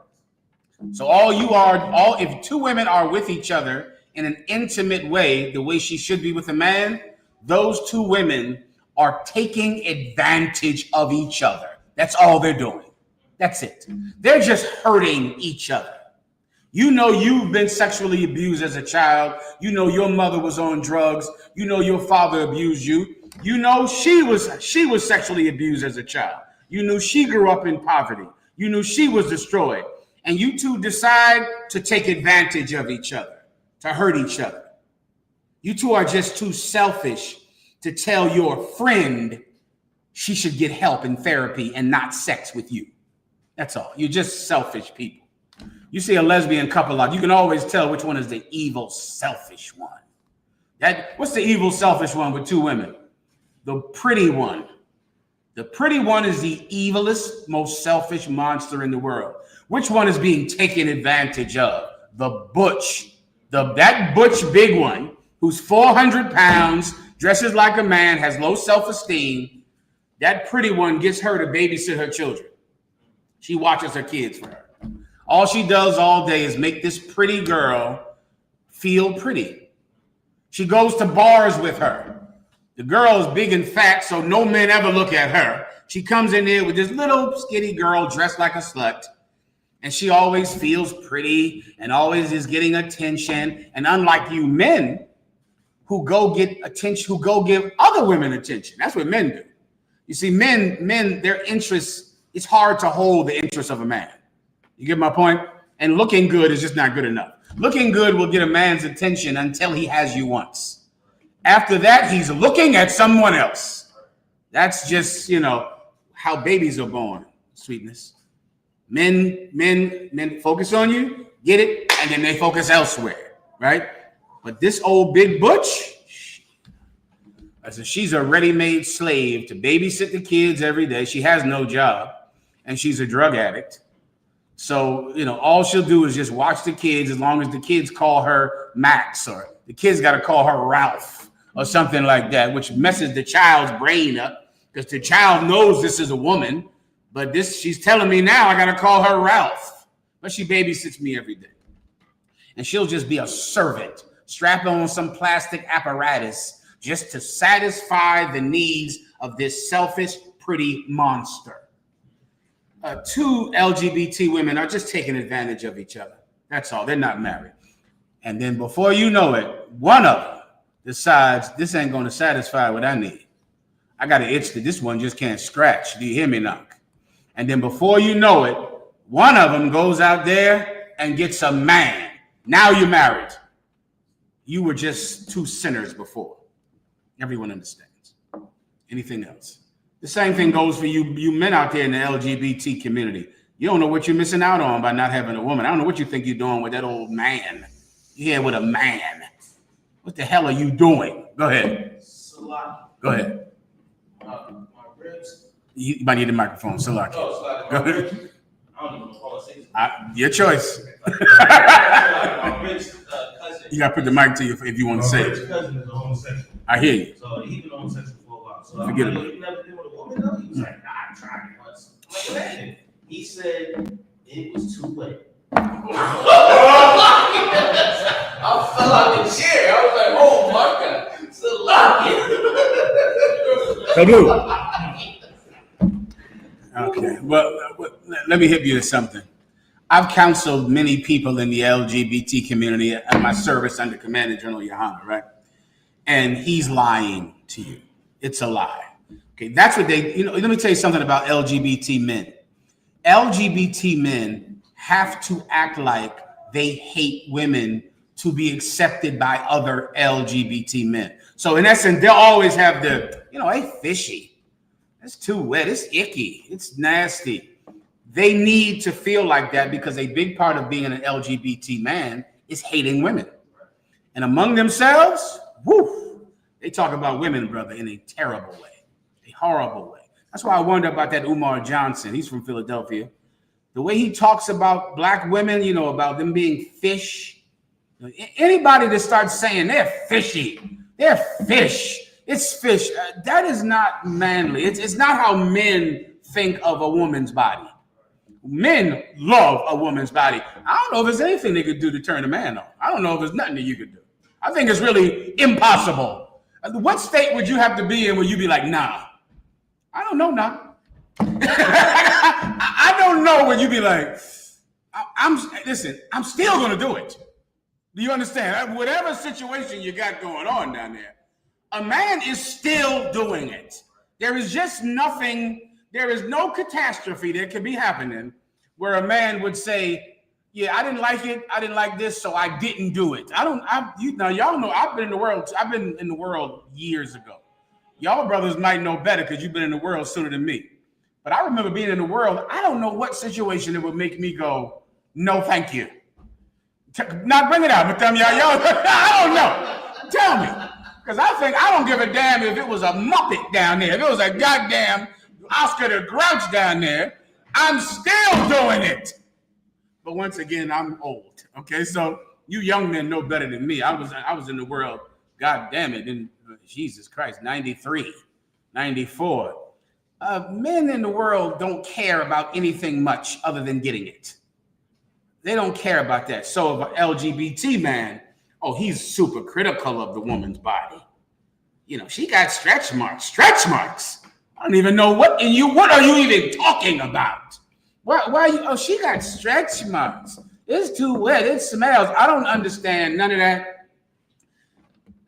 S4: So if two women are with each other in an intimate way, the way she should be with a man, those two women are taking advantage of each other. That's all they're doing. That's it. They're just hurting each other. You've been sexually abused as a child. Your mother was on drugs. Your father abused you. She was sexually abused as a child. She grew up in poverty. You knew she was destroyed. And you two decide to take advantage of each other, to hurt each other. You two are just too selfish to tell your friend she should get help in therapy and not sex with you. That's all. You're just selfish people. You see a lesbian couple out, you can always tell which one is the evil, selfish one. What's the evil, selfish one with two women? The pretty one. The pretty one is the evilest, most selfish monster in the world. Which one is being taken advantage of? The butch. That butch big one who's 400 pounds, dresses like a man, has low self-esteem. That pretty one gets her to babysit her children. She watches her kids for her. All she does all day is make this pretty girl feel pretty. She goes to bars with her. The girl is big and fat, so no men ever look at her. She comes in there with this little skinny girl dressed like a slut, and she always feels pretty and always is getting attention. And unlike you men who go get attention, who go give other women attention. That's what men do. You see, men, their interests, it's hard to hold the interest of a man. You get my point? And looking good is just not good enough. Looking good will get a man's attention until he has you once. After that, he's looking at someone else. That's just, how babies are born, sweetness. Men focus on you, get it, and then they focus elsewhere, right? But this old big butch, she's a ready-made slave to babysit the kids every day. She has no job, and she's a drug addict. So, all she'll do is just watch the kids as long as the kids call her Max, or the kids got to call her Ralph or something like that, which messes the child's brain up because the child knows this is a woman, but she's telling me now I got to call her Ralph. But she babysits me every day. And she'll just be a servant, strap on some plastic apparatus just to satisfy the needs of this selfish, pretty monster. Two LGBT women are just taking advantage of each other. That's all. They're not married. And then before you know it, one of them decides this ain't going to satisfy what I need. I got an itch that this one just can't scratch. Do you hear me, knock? And then before you know it, one of them goes out there and gets a man. Now you're married. You were just two sinners before. Everyone understands. Anything else? The same thing goes for you men out there in the LGBT community. You don't know what you're missing out on by not having a woman. I don't know what you think you're doing with that old man. You're here with a man. What the hell are you doing? Go ahead.
S3: Salaki.
S4: Go ahead.
S3: My ribs.
S4: You might need the microphone. Salaki.
S3: Oh,
S4: Go ahead.
S3: I don't even know what to say.
S4: Your choice.
S3: My ribs cousin.
S4: You got to put the mic to you if you want to say
S3: My ribs
S4: it.
S3: cousin is a homosexual.
S4: I hear you.
S3: So he's been homosexual for a while. So
S4: Forget
S3: I'm
S4: it.
S3: like, you never been with a woman though? He was like, nah, I tried it once. I'm like, man. He said it was too late. I fell out the chair. I was like, oh my God, it's a lot.
S4: Okay. Well, let me hit you with something. I've counseled many people in the LGBT community at my service under Commander General YAHANNA, right? And he's lying to you. It's a lie. Okay, that's what let me tell you something about LGBT men. LGBT men have to act like they hate women to be accepted by other LGBT men. So in essence, they'll always have hey, fishy. It's too wet. It's icky. It's nasty. They need to feel like that because a big part of being an LGBT man is hating women. And among themselves, they talk about women, brother, in a terrible way, a horrible way. That's why I wonder about that Umar Johnson. He's from Philadelphia. The way he talks about black women, about them being fish. Anybody that starts saying they're fishy, they're fish, it's fish, that is not manly. It's not how men think of a woman's body. Men love a woman's body. I don't know if there's anything they could do to turn a man on. I don't know if there's nothing that you could do. I think it's really impossible. What state would you have to be in where you'd be like, nah? I don't know, nah. I don't know when you'd be like, I'm still going to do it. Do you understand? Whatever situation you got going on down there, a man is still doing it. There is just nothing. There is no catastrophe that could be happening where a man would say, yeah, I didn't like it. I didn't like this, so I didn't do it. Y'all know I've been in the world. I've been in the world years ago. Y'all brothers might know better because you've been in the world sooner than me. But I remember being in the world. I don't know what situation it would make me go, no, thank you. Now bring it out, but y'all, I don't know. Tell me. Because I don't give a damn if it was a Muppet down there. If it was a goddamn Oscar the Grouch down there, I'm still doing it. But once again, I'm old. Okay, so you young men know better than me. I was in the world, god damn it, in Jesus Christ, 93, 94. Men in the world don't care about anything much other than getting it. They don't care about that. So if an LGBT man, he's super critical of the woman's body. You know, she got stretch marks. Stretch marks. I don't even know what are you even talking about? Why you? She got stretch marks. It's too wet. It smells. I don't understand none of that.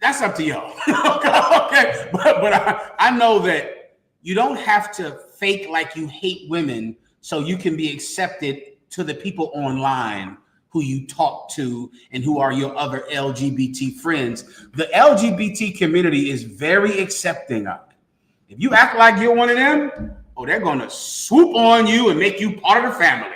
S4: That's up to y'all. Okay. But I know that you don't have to fake like you hate women so you can be accepted to the people online who you talk to and who are your other LGBT friends. The LGBT community is very accepting of it. If you act like you're one of them, they're going to swoop on you and make you part of the family.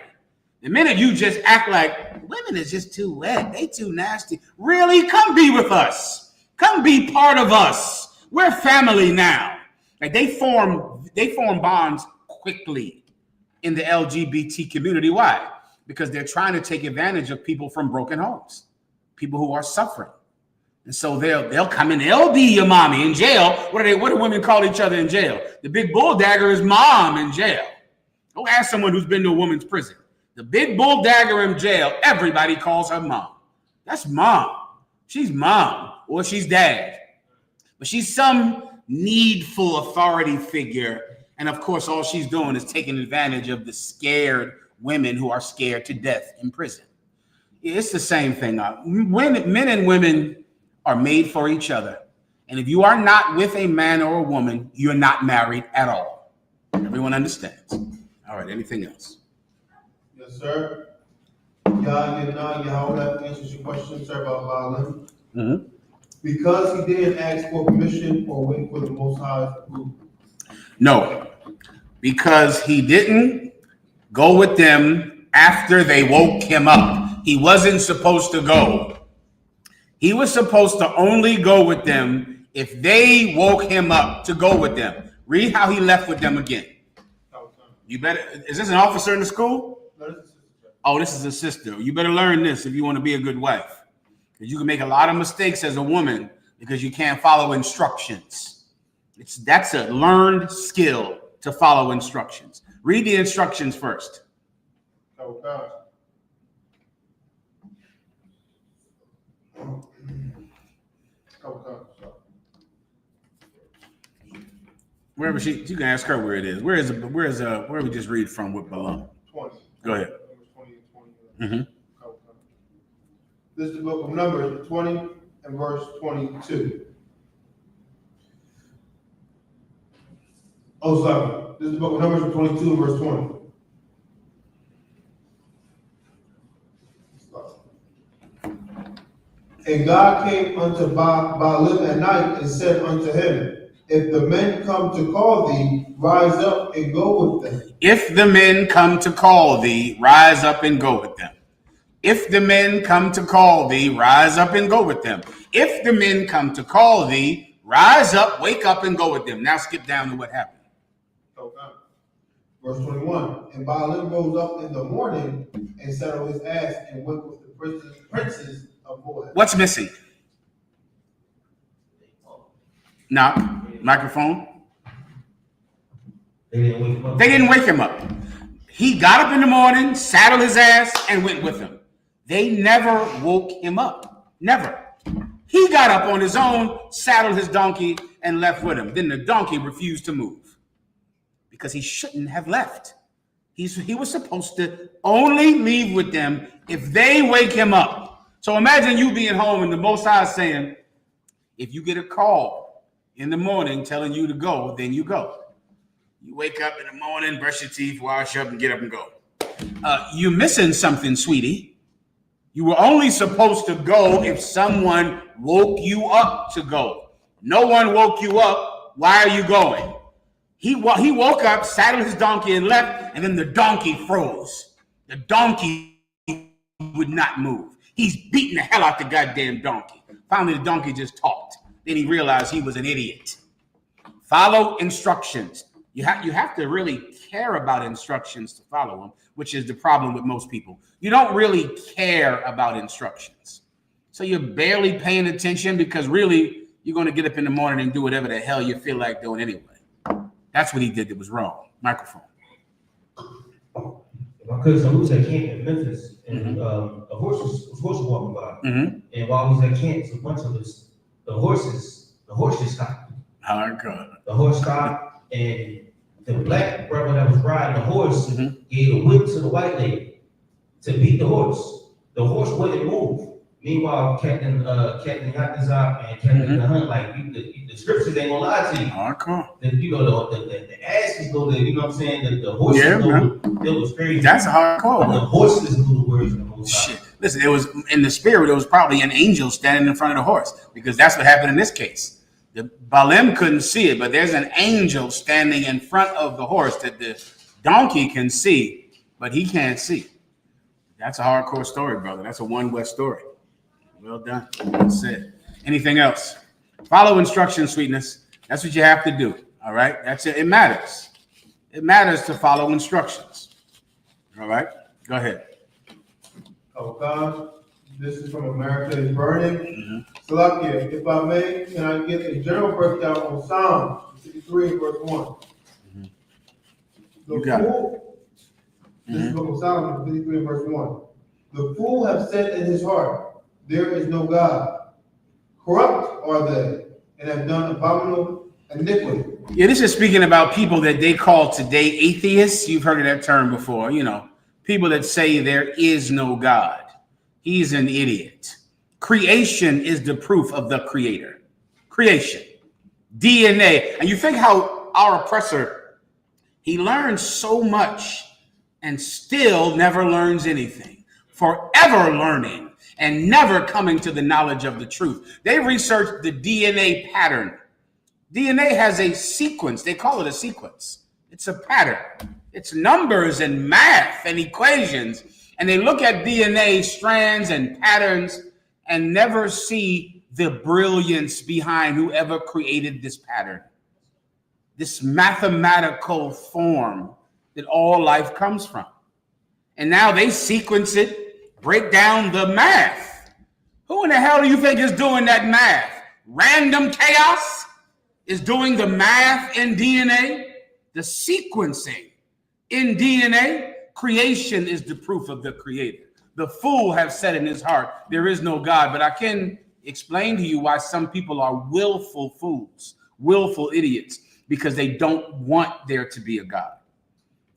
S4: The minute you just act like women is just too wet, they too nasty. Really? Come be with us. Come be part of us. We're family now. Like they form bonds quickly in the LGBT community. Why? Because they're trying to take advantage of people from broken homes, people who are suffering. And so they'll come in, they'll be your mommy in jail. What do women call each other in jail? The big bull dagger is mom in jail. Go ask someone who's been to a woman's prison. The big bull dagger in jail, everybody calls her mom. That's mom. She's mom or she's dad. But she's some needful authority figure. And of course, all she's doing is taking advantage of the scared women who are scared to death in prison. It's the same thing. Men and women are made for each other. And if you are not with a man or a woman, you're not married at all. Everyone understands. All right, anything else?
S2: Yes, sir. Yahweh answers your question, sir, about violin.
S4: Mm-hmm.
S2: Because he didn't ask for permission or wait for the Most High's approval.
S4: No, because he didn't go with them after they woke him up. He wasn't supposed to go. He was supposed to only go with them if they woke him up to go with them. Read how he left with them again. You better. Is this an officer in the school?
S2: No, this is a sister.
S4: Oh, this is a sister. You better learn this if you want to be a good wife. Because you can make a lot of mistakes as a woman because you can't follow instructions. That's a learned skill to follow instructions. Read the instructions first.
S2: Okay.
S4: Wherever you can ask her where it is. Where we just read from with Balaam?
S2: 20.
S4: Go ahead.
S2: 20 and 20.
S4: Mm-hmm.
S2: Okay. This is the book of Numbers 20 and verse 22. Oh, sorry. This is the book of Numbers 22 and verse 20. And God came unto Balaam at night and said unto him, if the men come to call thee, rise up and go with them.
S4: If the men come to call thee, rise up and go with them. If the men come to call thee, rise up and go with them. If the men come to call thee, rise up, wake up, and go with them. Now skip down to what happened.
S2: Okay. Verse 21. And Balaam rose up in the morning and saddled his ass and went with the princes of Moab.
S4: What's missing? Now, microphone.
S3: They didn't wake him up.
S4: They didn't wake him up. He got up in the morning, saddled his ass, and went with him. They never woke him up. Never. He got up on his own, saddled his donkey, and left with him. Then the donkey refused to move because he shouldn't have left. He was supposed to only leave with them if they wake him up. So imagine you being home and the Most High saying, if you get a call in the morning telling you to go, then you go. You wake up in the morning, brush your teeth, wash up, and get up and go. You're missing something, sweetie. You were only supposed to go if someone woke you up to go. No one woke you up. Why are you going? He woke up, saddled his donkey, and left, and then the donkey froze. The donkey would not move. He's beating the hell out the goddamn donkey. Finally, the donkey just talked. Then he realized he was an idiot. Follow instructions. You have to really care about instructions to follow them, which is the problem with most people. You don't really care about instructions. So you're barely paying attention because really you're going to get up in the morning and do whatever the hell you feel like doing anyway. That's what he did that was wrong. Microphone.
S5: My cousin was at camp in Memphis, and a horse was walking by. And while he was at camp, a bunch of the horse just stopped.
S4: Oh, God.
S5: The horse stopped, and the black brother that was riding the horse gave a whip to the white lady to beat the horse. The horse wouldn't move. Meanwhile, Captain Yatazak and Captain Hunt, like the scriptures ain't gonna lie to you.
S4: Oh, cool.
S5: The asses go to, you know what I'm saying? The horses go, it was crazy.
S4: That's a hard call.
S5: The horses knew the words of the Most High.
S4: Shit. Listen, it was in the spirit, it was probably an angel standing in front of the horse, because that's what happened in this case. The Balaam couldn't see it, but there's an angel standing in front of the horse that the donkey can see, but he can't see. That's a hardcore story, brother. That's a One West story. Well done. Well said. Anything else? Follow instructions, sweetness. That's what you have to do. All right. That's it. It matters. It matters to follow instructions. All right. Go ahead.
S2: Oh God, this is from America is Burning. Salakia, if I may, can I get a general breakdown on Psalm 53 and verse 1?
S4: You got it.
S2: This is from Psalm 53 and verse 1. The fool have said in his heart, there is no God. Corrupt are they, and have done abominable iniquity.
S4: Yeah, this is speaking about people that they call today atheists. You've heard of that term before. You know, people that say there is no God. He's an idiot. Creation is the proof of the creator. Creation. DNA. And you think how our oppressor, he learns so much and still never learns anything. Forever learning and never coming to the knowledge of the truth. They researched the DNA pattern. DNA has a sequence. They call it a sequence. It's a pattern. It's numbers and math and equations. And they look at DNA strands and patterns and never see the brilliance behind whoever created this pattern. This mathematical form that all life comes from. And now they sequence it, break down the math. Who in the hell do you think is doing that math? Random chaos is doing the math in DNA, the sequencing in DNA. Creation is the proof of the creator. The fool have said in his heart, there is no God. But I can explain to you why some people are willful fools, willful idiots, because they don't want there to be a God.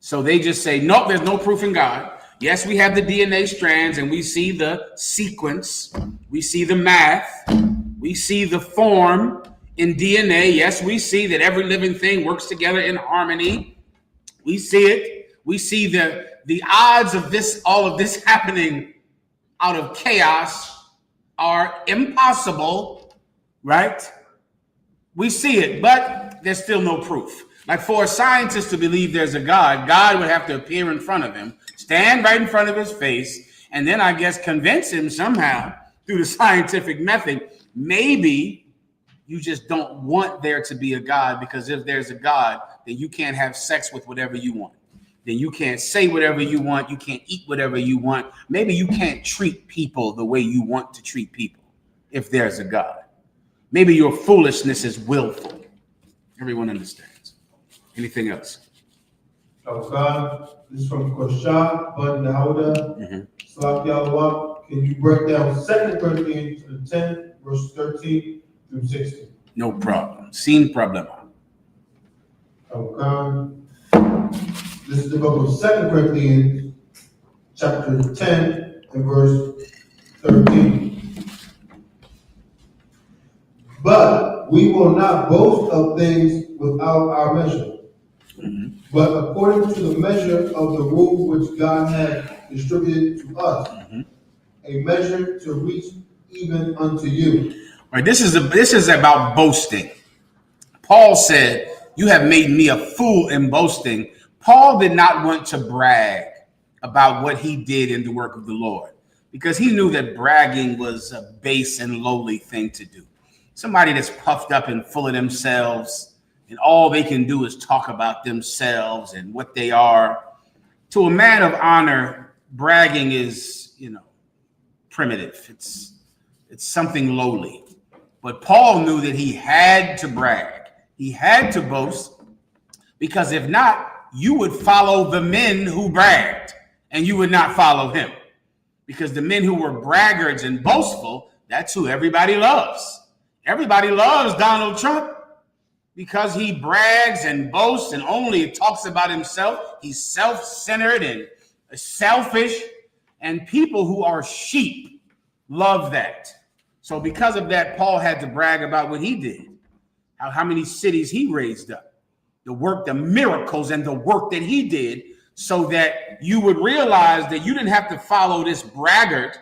S4: So they just say, nope, there's no proof in God. Yes, we have the DNA strands and we see the sequence. We see the math. We see the form in DNA. Yes, we see that every living thing works together in harmony. We see it. We see the odds of this, all of this happening out of chaos are impossible, right? We see it, but there's still no proof. Like for a scientist to believe there's a God, God would have to appear in front of him, stand right in front of his face, and then I guess convince him somehow through the scientific method. Maybe you just don't want there to be a God, because if there's a God, then you can't have sex with whatever you want. Then you can't say whatever you want. You can't eat whatever you want. Maybe you can't treat people the way you want to treat people if there's a God. Maybe your foolishness is willful. Everyone understands. Anything else?
S2: Oh God, this is from Koshah, Bud Nahuda. Salak Yalawak. Can you break down 2 Corinthians 10, verse 13 through 16?
S4: No problem. Sin problema.
S2: Oh God. This is the book of 2 Corinthians, chapter 10, and verse 13. But we will not boast of things without our measure. but according to the measure of the rule which God had distributed to us, a measure to reach even unto you.
S4: All right, this is about boasting. Paul said, "You have made me a fool in boasting." Paul did not want to brag about what he did in the work of the Lord, because he knew that bragging was a base and lowly thing to do. Somebody that's puffed up and full of themselves, and all they can do is talk about themselves and what they are. To a man of honor, bragging is, primitive. It's something lowly. But Paul knew that he had to brag. He had to boast, because if not, you would follow the men who bragged, and you would not follow him. Because the men who were braggarts and boastful, that's who everybody loves. Everybody loves Donald Trump because he brags and boasts and only talks about himself. He's self-centered and selfish, and people who are sheep love that. So because of that, Paul had to brag about what he did, how many cities he raised up, the work, the miracles, and the work that he did, so that you would realize that you didn't have to follow this braggart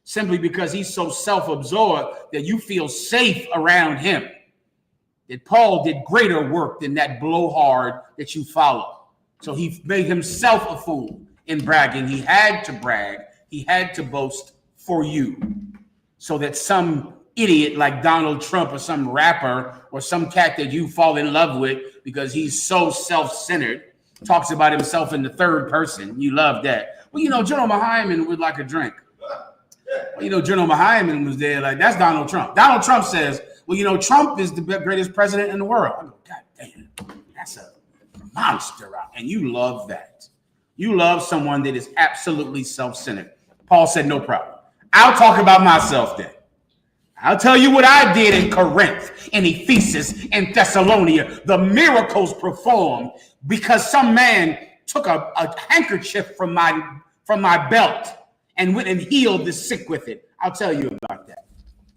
S4: simply because he's so self-absorbed that you feel safe around him. That Paul did greater work than that blowhard that you follow. So he made himself a fool in bragging. He had to brag. He had to boast for you, so that some idiot like Donald Trump or some rapper or some cat that you fall in love with because he's so self-centered, talks about himself in the third person. You love that. Well, General Mahayaman would like a drink. Well, General Mahayaman was there, like, that's Donald Trump. Donald Trump says, well, Trump is the greatest president in the world. I go, God damn, that's a monster. And you love that. You love someone that is absolutely self-centered. Paul said, no problem. I'll talk about myself then. I'll tell you what I did in Corinth, in Ephesus, in Thessalonica, the miracles performed because some man took a handkerchief from my belt and went and healed the sick with it. I'll tell you about that.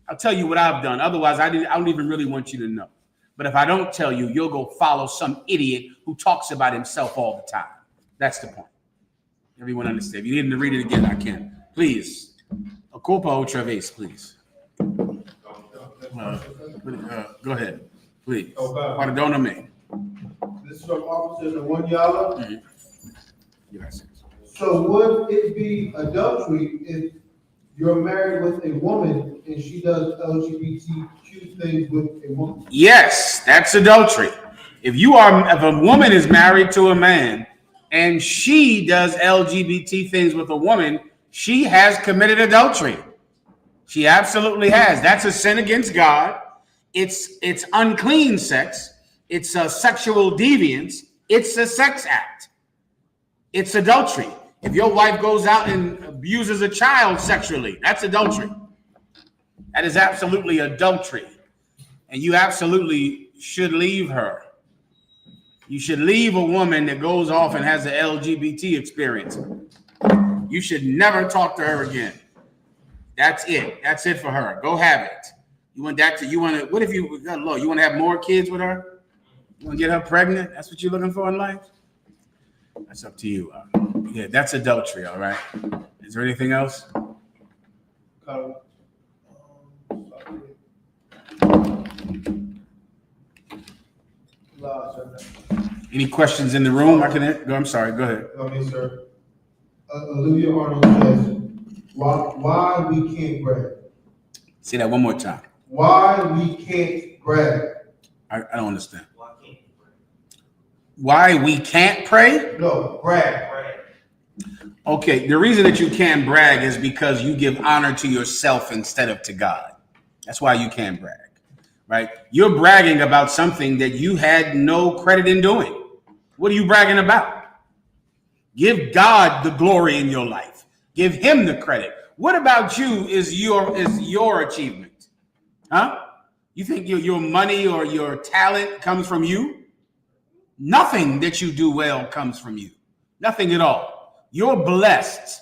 S4: I'll tell you what I've done. Otherwise, I don't even really want you to know. But if I don't tell you, you'll go follow some idiot who talks about himself all the time. That's the point. Everyone understand? If you need to read it again, I can. Please. A culpa otra vez, please. Go ahead, please. Perdóname.
S2: This is from Officer Nwanyala.
S4: Mm-hmm. Yes.
S2: So would it be adultery if you're married with a woman and she does LGBTQ things with a woman?
S4: Yes, that's adultery. If a woman is married to a man and she does LGBT things with a woman, she has committed adultery. She absolutely has. That's a sin against God. It's unclean sex. It's a sexual deviance. It's a sex act. It's adultery. If your wife goes out and abuses a child sexually, that's adultery. That is absolutely adultery. And you absolutely should leave her. You should leave a woman that goes off and has an LGBT experience. You should never talk to her again. That's it. That's it for her. Go have it. You want to have more kids with her? You want to get her pregnant? That's what you're looking for in life? That's up to you. Yeah, that's adultery, all right? Is there anything else? Any questions in the room? I'm sorry, go ahead.
S2: Okay, sir. Olivia Arnold says, why we can't brag?
S4: Say that one more time.
S2: Why we can't brag?
S4: I don't understand. Why we can't pray?
S2: No, brag.
S4: Okay, the reason that you can't brag is because you give honor to yourself instead of to God. That's why you can't brag, right? You're bragging about something that you had no credit in doing. What are you bragging about? Give God the glory in your life. Give him the credit. What about you is your achievement? Huh? You think your money or your talent comes from you? Nothing that you do well comes from you. Nothing at all. You're blessed.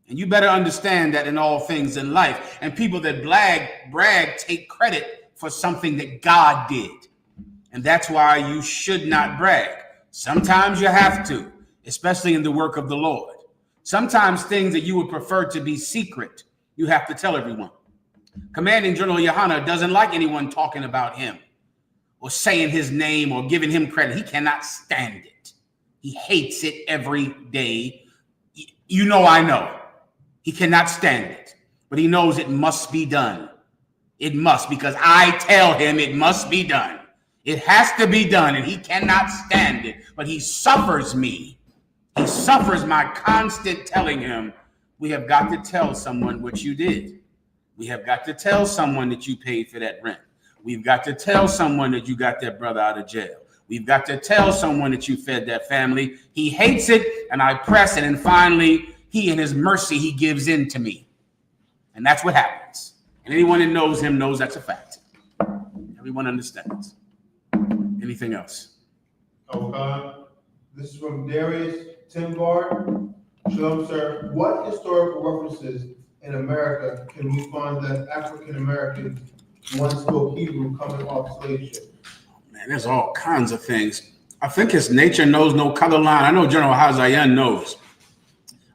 S4: And you better understand that in all things in life. And people that brag, take credit for something that God did. And that's why you should not brag. Sometimes you have to, especially in the work of the Lord. Sometimes things that you would prefer to be secret, you have to tell everyone. Commanding General YAHANNA doesn't like anyone talking about him or saying his name or giving him credit. He cannot stand it. He hates it every day. You know, I know. He cannot stand it, but he knows it must be done. It must, because I tell him it must be done. It has to be done, and he cannot stand it, but he suffers me. He suffers my constant telling him, we have got to tell someone what you did. We have got to tell someone that you paid for that rent. We've got to tell someone that you got that brother out of jail. We've got to tell someone that you fed that family. He hates it, and I press it, and finally, he in his mercy, he gives in to me. And that's what happens. And anyone that knows him knows that's a fact. Everyone understands. Anything else?
S2: Okay. This is from Darius Timbar. Shalom, sir. What historical references in America can we find that African Americans once spoke Hebrew coming off slave ship?
S4: Man, there's all kinds of things. I think his nature knows no color line. I know General Hazayan knows.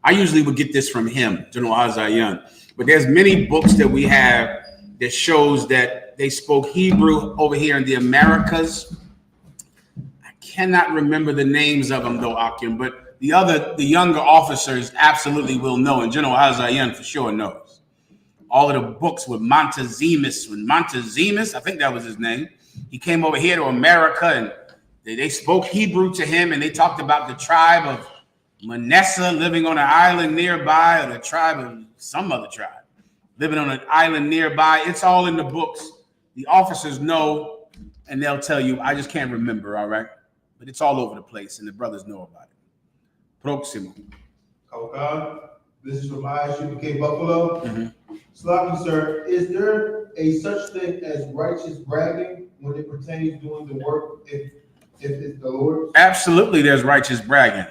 S4: I usually would get this from him, General Hazayan. But there's many books that we have that shows that they spoke Hebrew over here in the Americas. I cannot remember the names of them though, Akim, but the younger officers absolutely will know, and General Hazayan for sure knows. All of the books with Montezemus, I think that was his name. He came over here to America and they spoke Hebrew to him, and they talked about the tribe of Manasseh living on an island nearby, or the tribe of some other tribe living on an island nearby. It's all in the books. The officers know, and they'll tell you. I just can't remember, all right? But it's all over the place, and the brothers know about it. Proximo.
S2: Okay. This is from I.S.U.P.K. Buffalo. Sloppy, sir, is there a such thing as righteous bragging when it pertains doing the work if it's the Lord's?
S4: Absolutely, there's righteous bragging.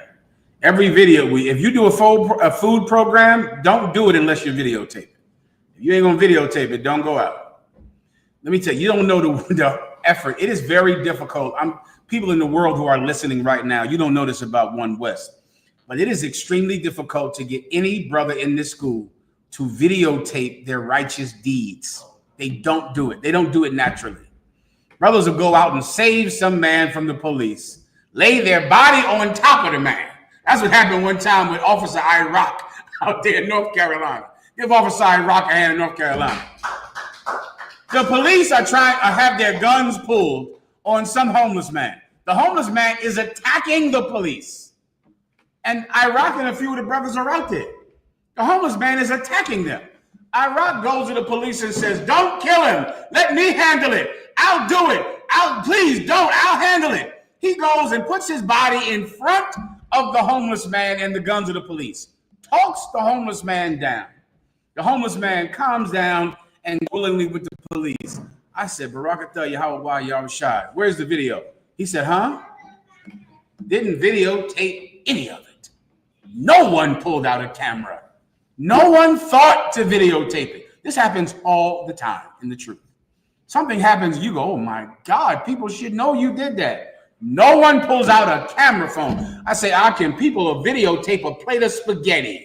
S4: Every video, if you do a food program, don't do it unless you videotape it. If you ain't gonna videotape it, don't go out. Let me tell you, you don't know the effort. It is very difficult. People in the world who are listening right now, you don't know this about One West, but it is extremely difficult to get any brother in this school to videotape their righteous deeds. They don't do it. They don't do it naturally. Brothers will go out and save some man from the police, lay their body on top of the man. That's what happened one time with Officer Iraq out there in North Carolina. Give Officer Iraq a hand in North Carolina. The police are trying to have their guns pulled on some homeless man. The homeless man is attacking the police. And Iraq and a few of the brothers are out there. The homeless man is attacking them. Iraq goes to the police and says, don't kill him. Let me handle it. I'll do it. Please don't. I'll handle it. He goes and puts his body in front of the homeless man and the guns of the police. Talks the homeless man down. The homeless man calms down and willingly with the police. I said, Barakatah Yahweh Yahushai, where's the video? He said, huh? Didn't videotape any of it. No one pulled out a camera. No one thought to videotape it. This happens all the time in the truth. Something happens, you go, oh my God, people should know you did that. No one pulls out a camera phone. I say, people will videotape a plate of spaghetti.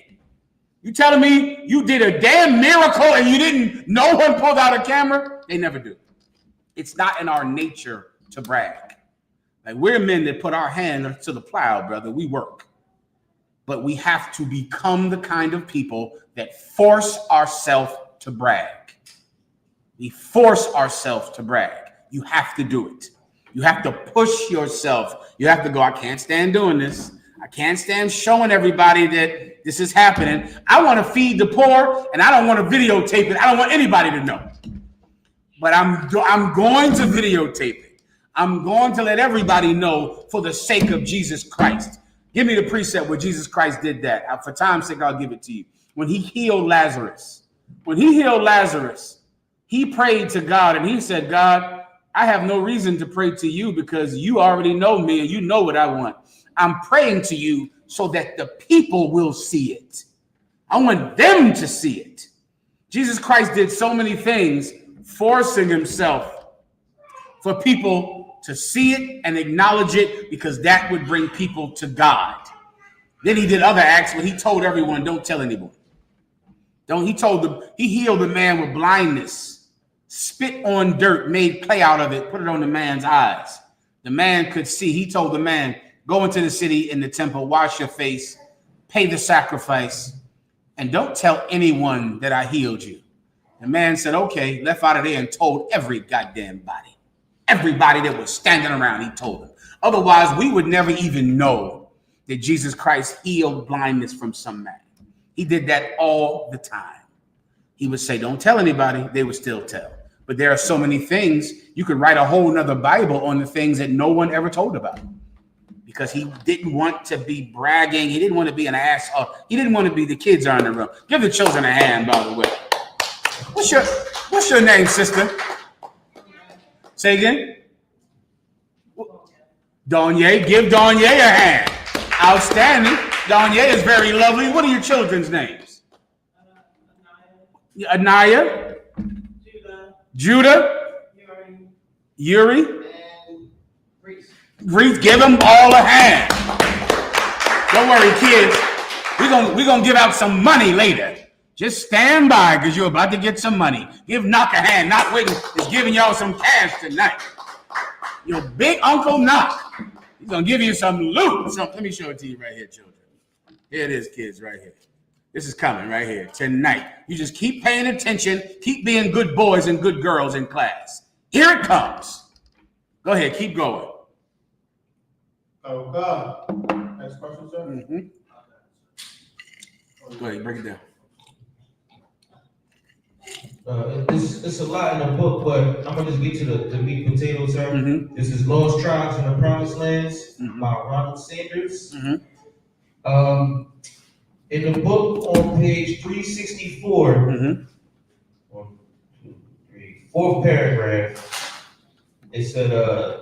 S4: You telling me you did a damn miracle and no one pulled out a camera? They never do. It's not in our nature to brag. Like, we're men that put our hand to the plow, brother. We work. But we have to become the kind of people that force ourselves to brag. We force ourselves to brag. You have to do it. You have to push yourself. You have to go, I can't stand doing this. I can't stand showing everybody that this is happening. I want to feed the poor, and I don't want to videotape it. I don't want anybody to know. But I'm going to videotape it. I'm going to let everybody know for the sake of Jesus Christ. Give me the precept where Jesus Christ did that. For time's sake, I'll give it to you. When he healed Lazarus, he prayed to God and he said, God, I have no reason to pray to you because you already know me and you know what I want. I'm praying to you so that the people will see it. I want them to see it. Jesus Christ did so many things, forcing himself for people to see it and acknowledge it, because that would bring people to God. Then he did other acts, but he told everyone, don't tell anyone. He healed the man with blindness, spit on dirt, made clay out of it, put it on the man's eyes. The man could see. He told the man, go into the city, in the temple, wash your face, pay the sacrifice, and don't tell anyone that I healed you. The man said, okay, left out of there and told every goddamn body. Everybody that was standing around, he told them. Otherwise, we would never even know that Jesus Christ healed blindness from some man. He did that all the time. He would say, don't tell anybody. They would still tell. But there are so many things. You could write a whole nother Bible on the things that no one ever told about, because he didn't want to be bragging. He didn't want to be an ass. He didn't want to be. The kids are in the room. Give the children a hand, by the way. What's your name, sister? Say again. Donye. Give Donye a hand. Outstanding. Donye is very lovely. What are your children's names? Anaya. Judah. Yuri.
S3: And
S4: Reese. Give them all a hand. Don't worry, kids. We're gonna give out some money later. Just stand by, because you're about to get some money. Give Knock a hand. Knock Witten is giving y'all some cash tonight. Your big Uncle Knock. He's going to give you some loot. Let me show it to you right here, children. Here it is, kids, right here. This is coming right here tonight. You just keep paying attention. Keep being good boys and good girls in class. Here it comes. Go ahead. Keep going.
S2: Oh, God. Next question, sir?
S4: Mm-hmm. Go ahead. Break it down.
S5: It's a lot in the book, but I'm gonna just get to the meat and potatoes, sir.
S4: Mm-hmm.
S5: This is Lost Tribes in the Promised Lands by Ronald Sanders. In the book on page 364, 1, 2, 3, fourth paragraph, it said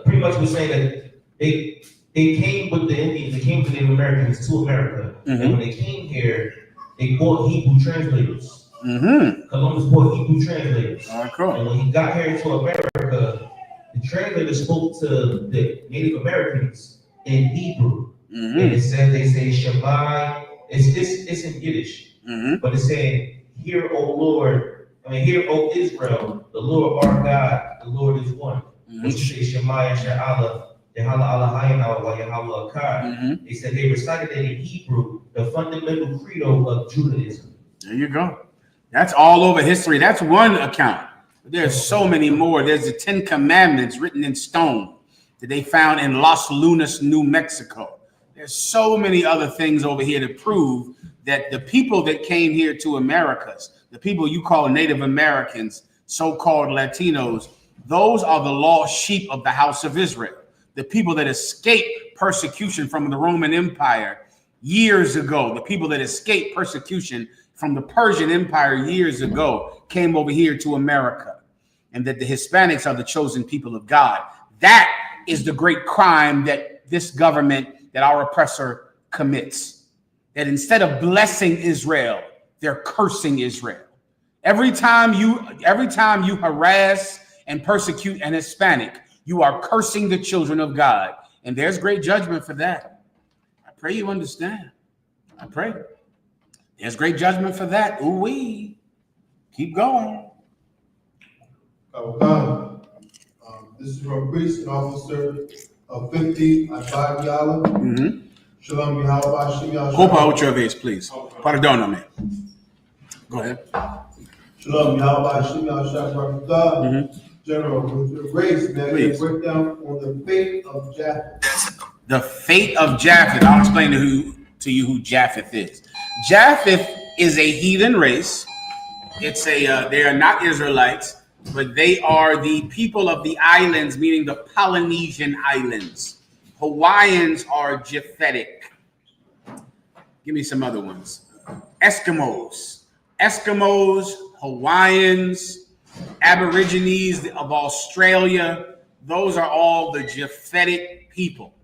S5: pretty much was saying that they came with the Indians, they came with the Native Americans to America, and when they came here, they bought Hebrew translators. Columbus bought Hebrew translators.
S4: All right, cool.
S5: And when he got here to America, the translators spoke to the Native Americans in Hebrew. And it said, they say Shabbat. It's in Yiddish, but it's saying, hear, hear, O Israel, the Lord our God, the Lord is one. Which say Shema and Sha'ala, Yehala wa Yehala Akkad. They said they recited it in Hebrew, the fundamental credo of Judaism.
S4: There you go. That's all over history. That's one account. There's so many more. There's the 10 Commandments written in stone that they found in Los Lunas, New Mexico. There's so many other things over here to prove that the people that came here to Americas, the people you call Native Americans, so-called Latinos, those are the lost sheep of the house of Israel. The people that escaped persecution from the Roman Empire years ago, the people that escaped persecution from the Persian Empire years ago came over here to America, and that the Hispanics are the chosen people of God. That is the great crime that this government, that our oppressor commits. That instead of blessing Israel, they're cursing Israel. Every time you harass and persecute an Hispanic, you are cursing the children of God. And there's great judgment for that. I pray you understand. I pray. There's great judgment for that. Ooh-wee. Keep going.
S2: This is from a priest and officer of 50 at Yala. Shalom Yahweh.
S4: Hold out your vase, please. Pardoname. Go ahead.
S2: Shalom Yahweh. General, with your grace, man, you break down on the fate of Japheth.
S4: The fate of Japheth. I'll explain to you who Japheth is. Japheth is a heathen race. They are not Israelites, but they are the people of the islands, meaning the Polynesian islands. Hawaiians are Japhetic. Give me some other ones. Eskimos, Hawaiians, Aborigines of Australia. Those are all the Japhetic people.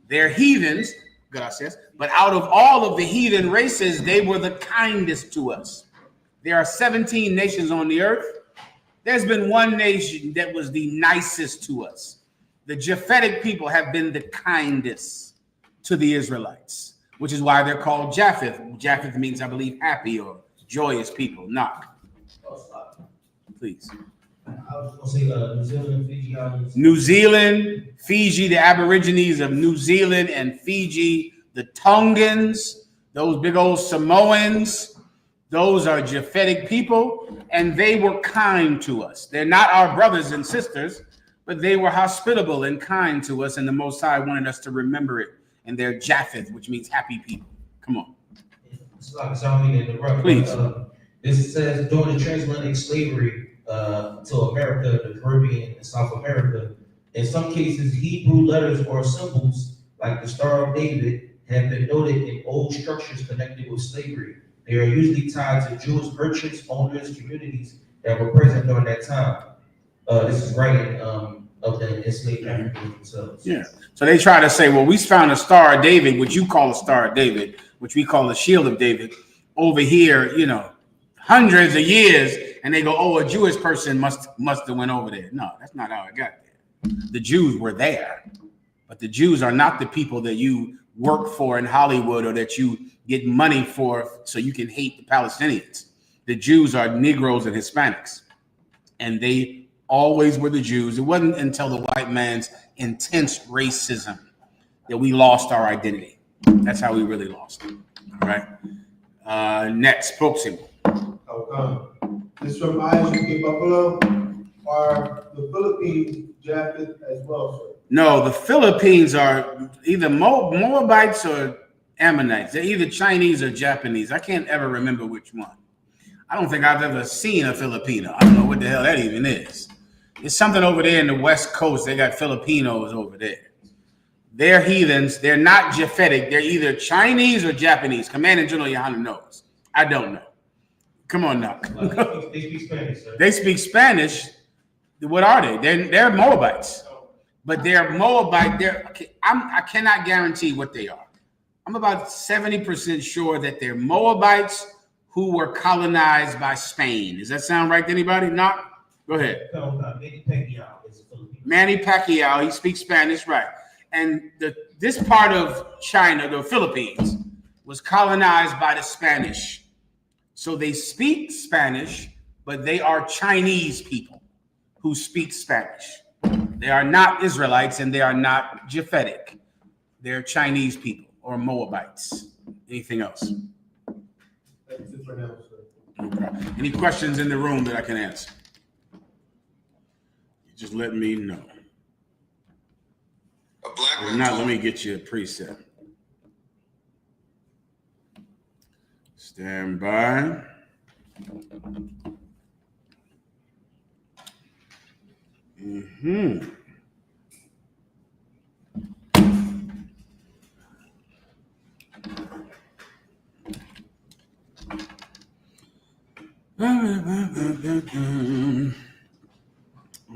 S4: They're heathens, gracias, but out of all of the heathen races, they were the kindest to us. There are 17 nations on the earth. There's been one nation that was the nicest to us. the Japhetic people have been the kindest to the Israelites, which is why they're called Japheth. Japheth means, I believe, happy or joyous people. Knock. Please.
S5: I was gonna say New Zealand, Fiji Islands.
S4: New Zealand, Fiji, the Aborigines of New Zealand and Fiji, the Tongans, those big old Samoans, those are Japhetic people, and they were kind to us. They're not our brothers and sisters, but they were hospitable and kind to us, and the Most High wanted us to remember it. And they're Japheth, which means happy people. Come on.
S5: It's like zombie in the rough.
S4: Please.
S5: This says during the transatlantic slavery to America, the Caribbean, and South America, in some cases, Hebrew letters or symbols like the Star of David have been noted in old structures connected with slavery. They are usually tied to Jewish merchants, owners, communities that were present during that time. This is writing of the enslaved Africans themselves.
S4: Yeah. So they try to say, well, we found a Star of David, which you call a Star of David, which we call a Shield of David, over here, you know, hundreds of years, and they go, oh, a Jewish person must have went over there. No, that's not how it got there. The Jews were there, but the Jews are not the people that you work for in Hollywood or that you get money for so you can hate the Palestinians. The Jews are Negroes and Hispanics, and they always were the Jews. It wasn't until the white man's intense racism that we lost our identity. That's how we really lost it. All right. Next, proximo.
S2: This from I.S.U.P.K Buffalo. Are the Philippines Japheth as well, sir?
S4: No, the Philippines are either Moabites or Ammonites. They're either Chinese or Japanese. I can't ever remember which one. I don't think I've ever seen a Filipino. I don't know what the hell that even is. It's something over there in the West Coast. They got Filipinos over there. They're heathens. They're not Japhetic. They're either Chinese or Japanese. Commander General YAHANNA knows. I don't know. Come on now.
S5: They speak Spanish, sir.
S4: They speak Spanish. What are they? They're Moabites. But they're Moabite. I cannot guarantee what they are. I'm about 70% sure that they're Moabites who were colonized by Spain. Does that sound right to anybody? Not? Go ahead.
S5: Manny Pacquiao is a Filipino.
S4: Manny Pacquiao, he speaks Spanish, right. And this part of China, the Philippines, was colonized by the Spanish. So they speak Spanish, but they are Chinese people who speak Spanish. They are not Israelites and they are not Japhetic. They're Chinese people or Moabites. Anything else?
S2: That's it for now, sir.
S4: Okay. Any questions in the room that I can answer? Just let me know. If not, let me get you a preset. Stand by.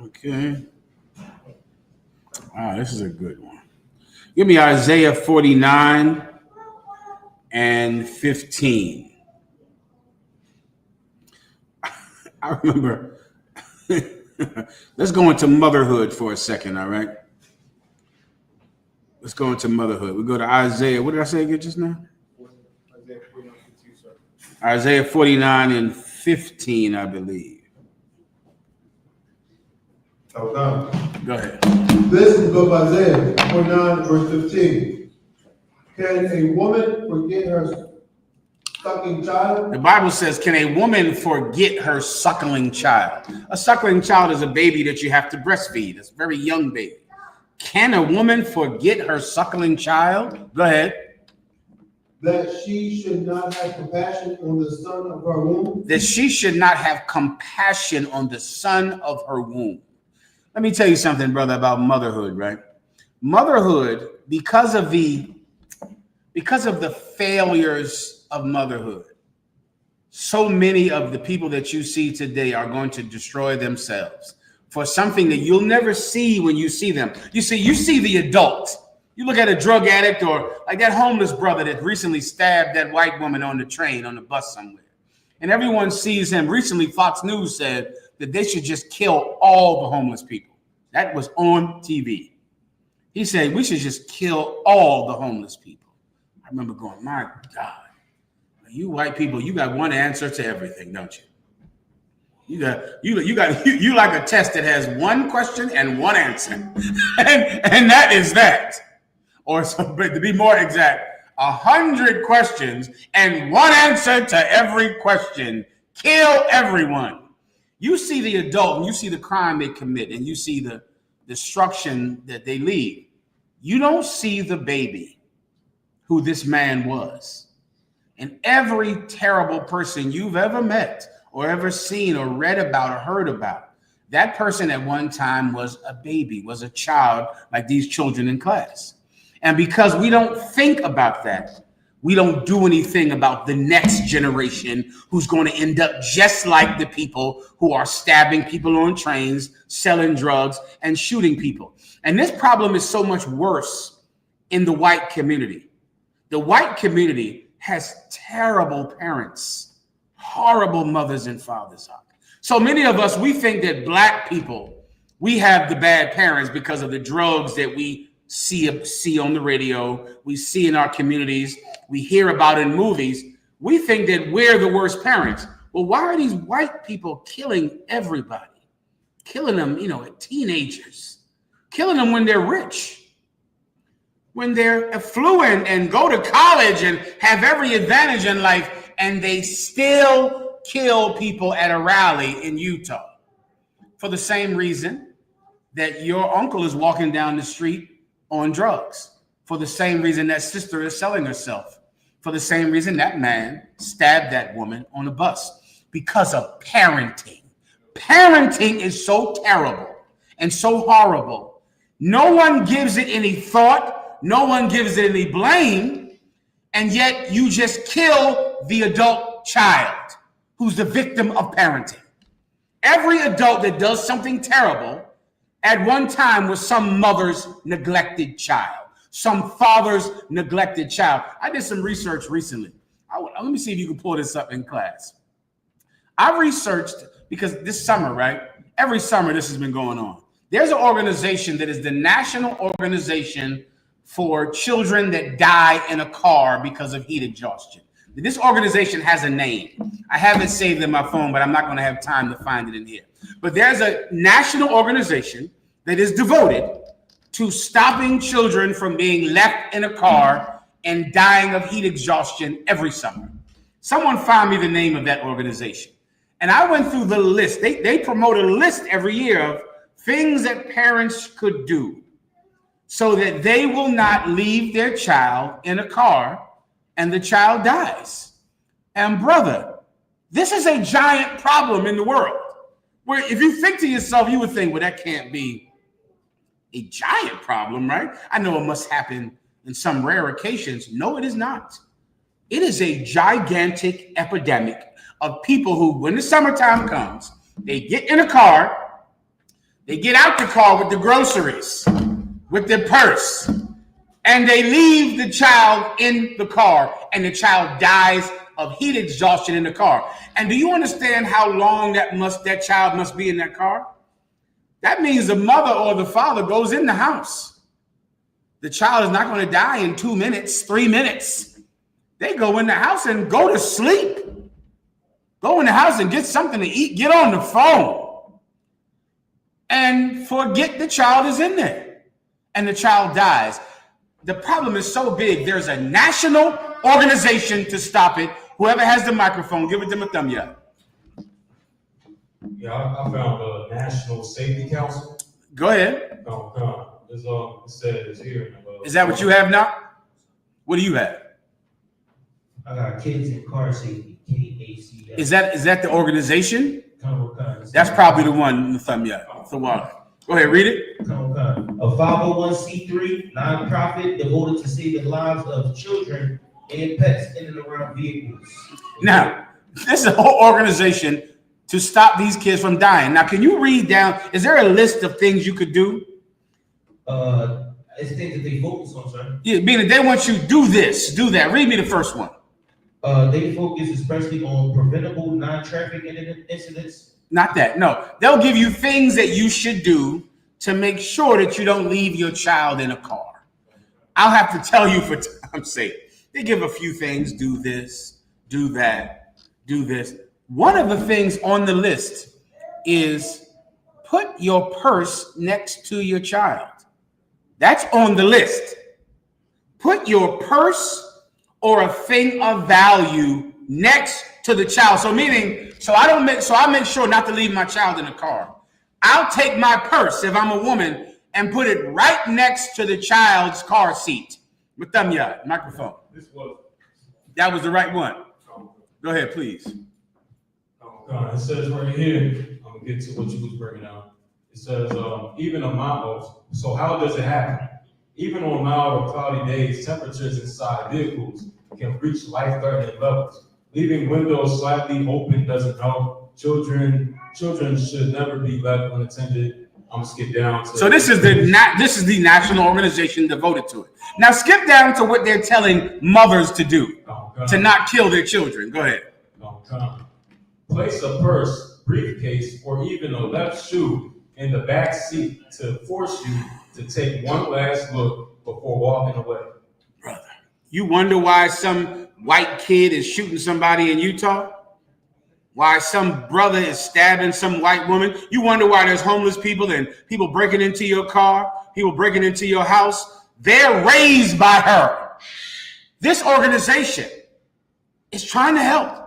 S4: Okay. Wow, this is a good one. Give me Isaiah 49 and 15. I remember. Let's go into motherhood for a second, all right? Let's go into motherhood. We go to Isaiah. What did I say again just now? Isaiah 49 and 15, I believe.
S2: Okay.
S4: Go ahead.
S2: This is the book of Isaiah 49, verse 15. Can a woman forget her suckling child?
S4: The Bible says, can a woman forget her suckling child? A suckling child is a baby that you have to breastfeed. It's a very young baby. Can a woman forget her suckling child? Go ahead.
S2: That she should not have compassion on the son of her womb?
S4: That she should not have compassion on the son of her womb. Let me tell you something, brother, about motherhood, right? Motherhood, because of the failures of motherhood, so many of the people that you see today are going to destroy themselves for something that you'll never see when you see them. You see the adult. You look at a drug addict or like that homeless brother that recently stabbed that white woman on the train, on the bus somewhere. And everyone sees him. Recently, Fox News said that they should just kill all the homeless people. That was on TV. He said we should just kill all the homeless people. I remember going, my God, you white people, you got one answer to everything, don't you? You like a test that has one question and one answer, and that is that. Or to be more exact, 100 questions and one answer to every question. Kill everyone. You see the adult and you see the crime they commit and you see the destruction that they leave. You don't see the baby who this man was. And every terrible person you've ever met or ever seen or read about or heard about, that person at one time was a baby, was a child like these children in class. And because we don't think about that, we don't do anything about the next generation who's going to end up just like the people who are stabbing people on trains, selling drugs, and shooting people. And this problem is so much worse in the white community. The white community has terrible parents, horrible mothers and fathers. So many of us, we think that black people, we have the bad parents because of the drugs that we see on the radio, we see in our communities, we hear about in movies. We think that we're the worst parents. Well, why are these white people killing everybody? Killing them, teenagers, killing them when they're rich, when they're affluent and go to college and have every advantage in life, and they still kill people at a rally in Utah for the same reason that your uncle is walking down the street on drugs, for the same reason that sister is selling herself, for the same reason that man stabbed that woman on a bus, because of parenting. Parenting is so terrible and so horrible. No one gives it any thought. No one gives it any blame. And yet you just kill the adult child who's the victim of parenting. Every adult that does something terrible at one time was some mother's neglected child, some father's neglected child. I did some research recently. Let me see if you can pull this up in class. I researched, because this summer, right? Every summer this has been going on. There's an organization that is the National Organization for Children that Die in a Car because of heat exhaustion. This organization has a name. I have it saved in my phone, but I'm not going to have time to find it in here. But there's a national organization that is devoted to stopping children from being left in a car and dying of heat exhaustion every summer. Someone found me the name of that organization. And I went through the list. They promote a list every year of things that parents could do so that they will not leave their child in a car and the child dies. And brother, this is a giant problem in the world. Where if you think to yourself, you would think, well, that can't be a giant problem, right? I know it must happen in some rare occasions. No, it is not. It is a gigantic epidemic of people who, when the summertime comes, they get in a car, they get out the car with the groceries, with their purse, and they leave the child in the car, and the child dies of heat exhaustion in the car. And do you understand how long that child must be in that car? That means the mother or the father goes in the house. The child is not going to die in 2 minutes, 3 minutes. They go in the house and go to sleep. Go in the house and get something to eat, get on the phone, and forget the child is in there. And the child dies. The problem is so big, there's a national organization to stop it. Whoever has the microphone, give them a thumb up.
S6: Yeah, I found a National Safety Council.
S4: Go ahead.
S6: It says here.
S4: Is that what you have now? What do you have?
S5: I got Kids in Car Safety, KAC.
S4: Is that the organization? That's probably the one, the thumb up. The one. Go ahead, read it.
S5: A 501c3 nonprofit devoted to saving the lives of children and pets in and around vehicles.
S4: Now, this is a whole organization to stop these kids from dying. Now, can you read down? Is there a list of things you could do?
S5: It's things that they focus on, sir.
S4: Yeah, meaning they want you to do this, do that. Read me the first one.
S5: They focus especially on preventable non-traffic incidents.
S4: Not that. No, they'll give you things that you should do to make sure that you don't leave your child in a car. I'll have to tell you for time's sake. They give a few things, do this, do that, do this. One of the things on the list is put your purse next to your child. That's on the list. Put your purse or a thing of value next to the child. So meaning, I make sure not to leave my child in the car. I'll take my purse if I'm a woman and put it right next to the child's car seat. Mahayaman, microphone. That was the right one. Go ahead, please.
S6: It says right here, I'm gonna get to what you was bringing out. It says, even a mild, so how does it happen? Even on mild or cloudy days, temperatures inside vehicles can reach life-threatening levels. Leaving windows slightly open doesn't help. Children should never be left unattended. I'm gonna skip down to.
S4: So this is the national organization devoted to it. Now skip down to what they're telling mothers to do, to not kill their children. Go ahead.
S6: Place a purse, briefcase, or even a left shoe in the back seat to force you to take one last look before walking away.
S4: Brother, you wonder why some white kid is shooting somebody in Utah? Why some brother is stabbing some white woman? You wonder why there's homeless people and people breaking into your car, people breaking into your house? They're raised by her. This organization is trying to help.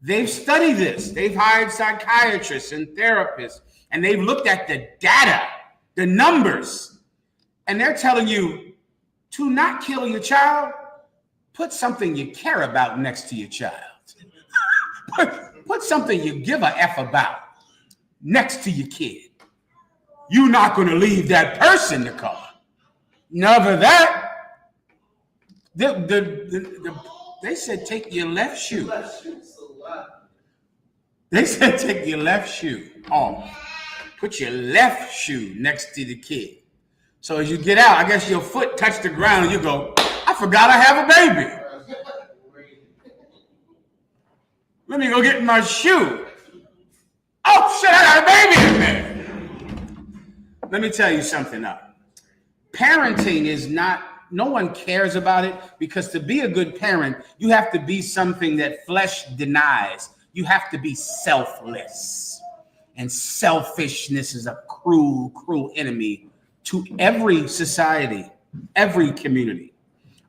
S4: They've studied this. They've hired psychiatrists and therapists, and they've looked at the data, the numbers, and they're telling you to not kill your child, put something you care about next to your child. Put something you give a F about next to your kid. You're not going to leave that purse in the car. Never that. They said take your left shoe. They said take your left shoe off. Put your left shoe next to the kid. So as you get out, I guess your foot touched the ground and you go, I forgot I have a baby. Let me go get my shoe. Oh shit, I got a baby in there. Let me tell you something now. Parenting is not, no one cares about it, because to be a good parent, you have to be something that flesh denies. You have to be selfless. And selfishness is a cruel, cruel enemy to every society, every community.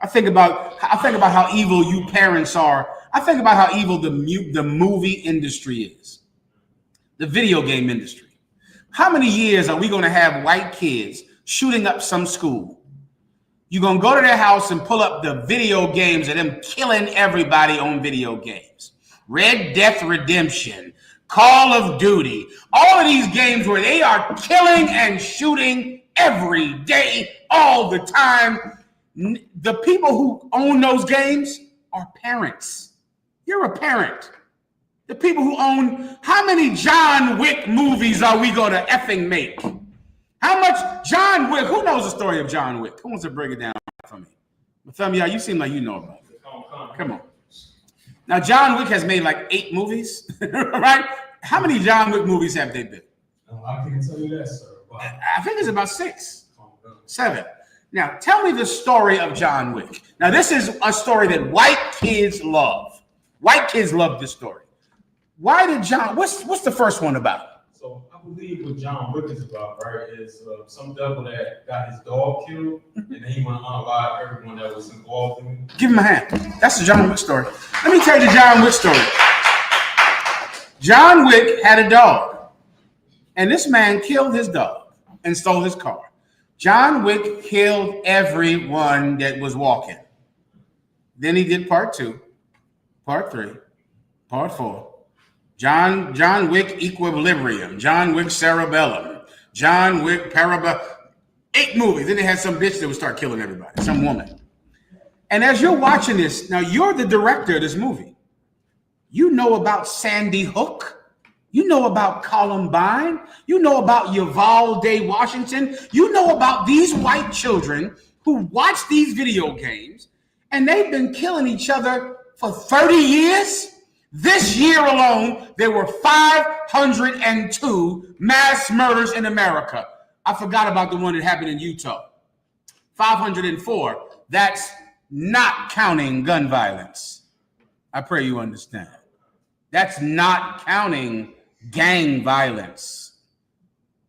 S4: I think about how evil you parents are. I think about how evil the movie industry is, the video game industry. How many years are we going to have white kids shooting up some school? You're going to go to their house and pull up the video games of them killing everybody on video games. Red Death Redemption, Call of Duty, all of these games where they are killing and shooting every day, all the time. The people who own those games are parents. You're a parent. The people who own, how many John Wick movies are we going to effing make? How much John Wick? Who knows the story of John Wick? Who wants to break it down for me? Mahayaman, you seem like you know about it. Come on. Now, John Wick has made like 8 movies, right? How many John Wick movies have they been?
S6: I can't tell you that, sir.
S4: I think it's about 6, 7. Now, tell me the story of John Wick. Now, this is a story that white kids love. White kids love this story. Why did what's the first one about?
S6: So I believe what John Wick is about, right, is some devil that got his dog killed, and then he went to unalive everyone that was involved in it.
S4: Give him a hand. That's the John Wick story. Let me tell you the John Wick story. John Wick had a dog, and this man killed his dog and stole his car. John Wick killed everyone that was walking. Then he did part 2, part 3, part 4. John Wick Equilibrium, John Wick Cerebellum, John Wick Paraba, 8 movies. Then they had some bitch that would start killing everybody, some woman. And as you're watching this, now you're the director of this movie. You know about Sandy Hook. You know about Columbine. You know about Uvalde, Washington. You know about these white children who watch these video games, and they've been killing each other for 30 years. This year alone, there were 502 mass murders in America. I forgot about the one that happened in Utah. 504. That's not counting gun violence. I pray you understand. That's not counting gang violence.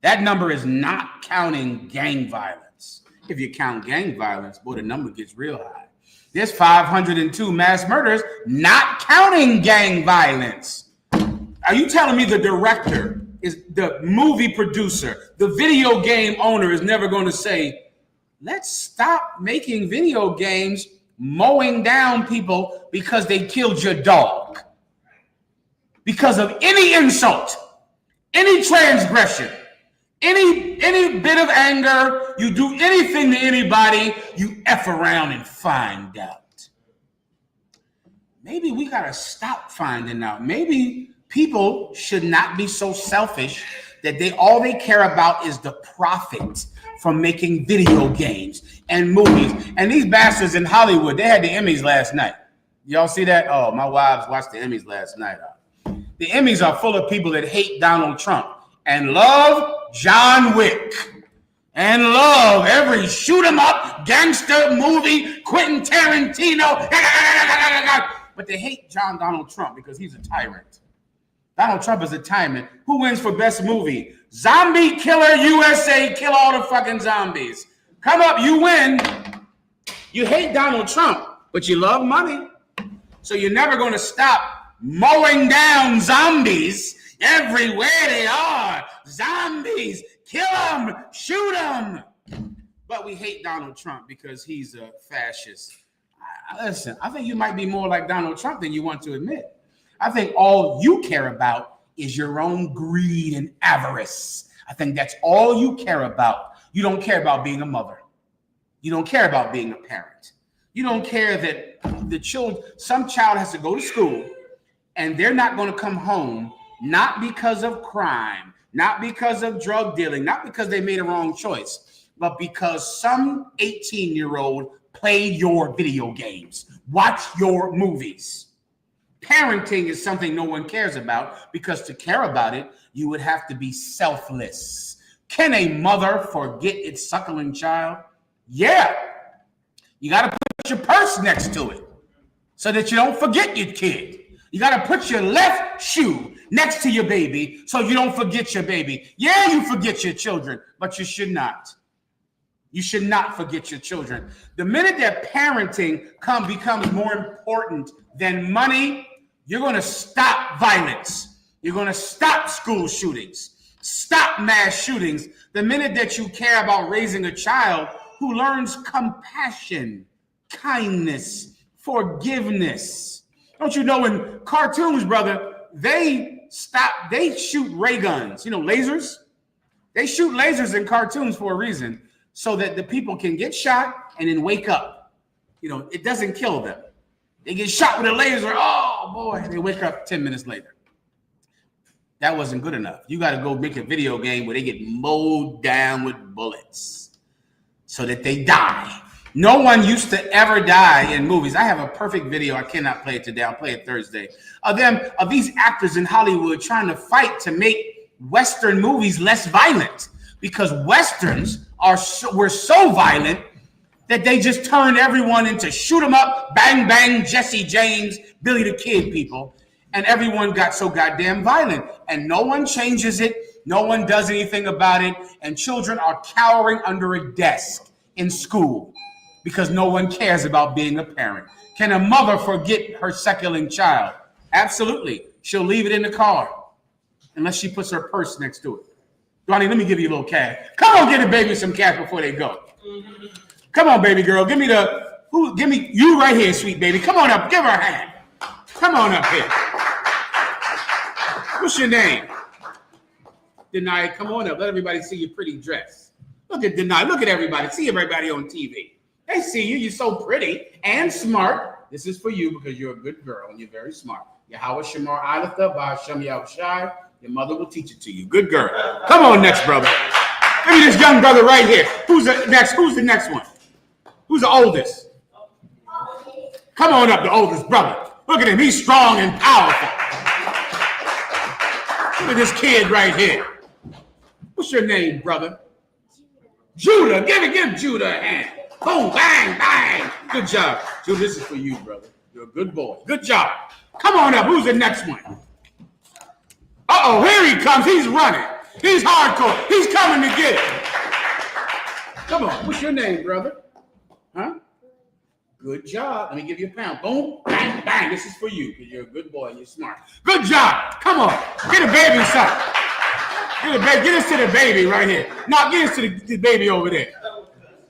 S4: That number is not counting gang violence. If you count gang violence, boy, the number gets real high. There's 502 mass murders, not counting gang violence. Are you telling me the director, is the movie producer, the video game owner is never going to say, let's stop making video games mowing down people because they killed your dog? Because of any insult, any transgression, any bit of anger, you do anything to anybody, you F around and find out. Maybe we got to stop finding out. Maybe people should not be so selfish that all they care about is the profit from making video games and movies. And these bastards in Hollywood, they had the Emmys last night. Y'all see that? Oh, my wives watched the Emmys last night. The Emmys are full of people that hate Donald Trump and love John Wick and love every shoot 'em up gangster movie, Quentin Tarantino. But they hate Donald Trump because he's a tyrant. Donald Trump is a tyrant. Who wins for best movie? Zombie Killer USA, kill all the fucking zombies. Come up, you win. You hate Donald Trump, but you love money. So you're never going to stop mowing down zombies everywhere they are. Zombies, kill them, shoot them. But we hate Donald Trump because he's a fascist. Listen, I think you might be more like Donald Trump than you want to admit. I think all you care about is your own greed and avarice. I think that's all you care about. You don't care about being a mother. You don't care about being a parent. You don't care that some child has to go to school and they're not going to come home, not because of crime, not because of drug dealing, not because they made a wrong choice, but because some 18-year-old played your video games, watched your movies. Parenting is something no one cares about, because to care about it, you would have to be selfless. Can a mother forget its suckling child? Yeah. You got to put your purse next to it so that you don't forget your kid. You got to put your left shoe next to your baby so you don't forget your baby. Yeah, you forget your children, but you should not. You should not forget your children. The minute that parenting becomes more important than money, you're going to stop violence. You're going to stop school shootings, stop mass shootings. The minute that you care about raising a child who learns compassion, kindness, forgiveness. Don't you know in cartoons, brother, they shoot ray guns, lasers. They shoot lasers in cartoons for a reason, so that the people can get shot and then wake up. It doesn't kill them. They get shot with a laser. Oh boy, they wake up 10 minutes later. That wasn't good enough. You got to go make a video game where they get mowed down with bullets so that they die. No one used to ever die in movies. I have a perfect video. I cannot play it today. I'll play it Thursday. Of these actors in Hollywood trying to fight to make Western movies less violent, because Westerns were so violent that they just turned everyone into shoot 'em up, bang, bang, Jesse James, Billy the Kid people. And everyone got so goddamn violent. And no one changes it. No one does anything about it. And children are cowering under a desk in school because no one cares about being a parent. Can a mother forget her suckling child? Absolutely. She'll leave it in the car unless she puts her purse next to it. Donnie, let me give you a little cash. Come on, get the baby some cash before they go. Come on, baby girl. Give me you right here, sweet baby. Come on up. Give her a hand. Come on up here. What's your name? Denai, come on up. Let everybody see your pretty dress. Look at Denai. Look at everybody. See everybody on TV. They see you. You're so pretty and smart. This is for you because you're a good girl and you're very smart. Yahweh Shamar Alatha Ba'Shem Yahushai. Your mother will teach it to you. Good girl. Come on, next brother. Give me this young brother right here. Who's the next one? Who's the oldest? Come on up, the oldest brother. Look at him. He's strong and powerful. Look at this kid right here. What's your name, brother? Judah, give Judah a hand. Boom, bang, bang. Good job. Judah, this is for you, brother. You're a good boy. Good job. Come on up. Who's the next one? Uh-oh, here he comes. He's running. He's hardcore. He's coming to get it. Come on. What's your name, brother? Huh? Good job. Let me give you a pound. Boom, bang, bang. This is for you because you're a good boy and you're smart. Good job. Come on. Get a baby something. Get this to the baby right here. No, get this to the baby over there.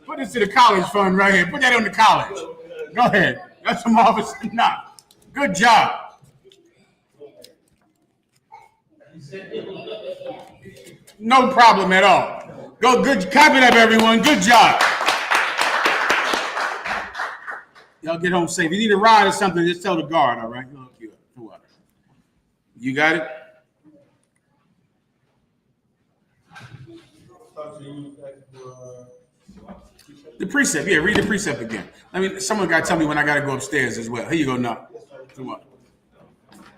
S4: Put this to the college fund right here. Put that on the college. Go ahead. That's some office. Nah. Good job. No problem at all. Go good. Clap it up, everyone. Good job. Y'all get home safe. If you need a ride or something, just tell the guard, all right? He'll hook you up. You got it? The precept, yeah, read the precept again. I mean, someone got to tell me when I got to go upstairs as well. Here you go, now. Come on.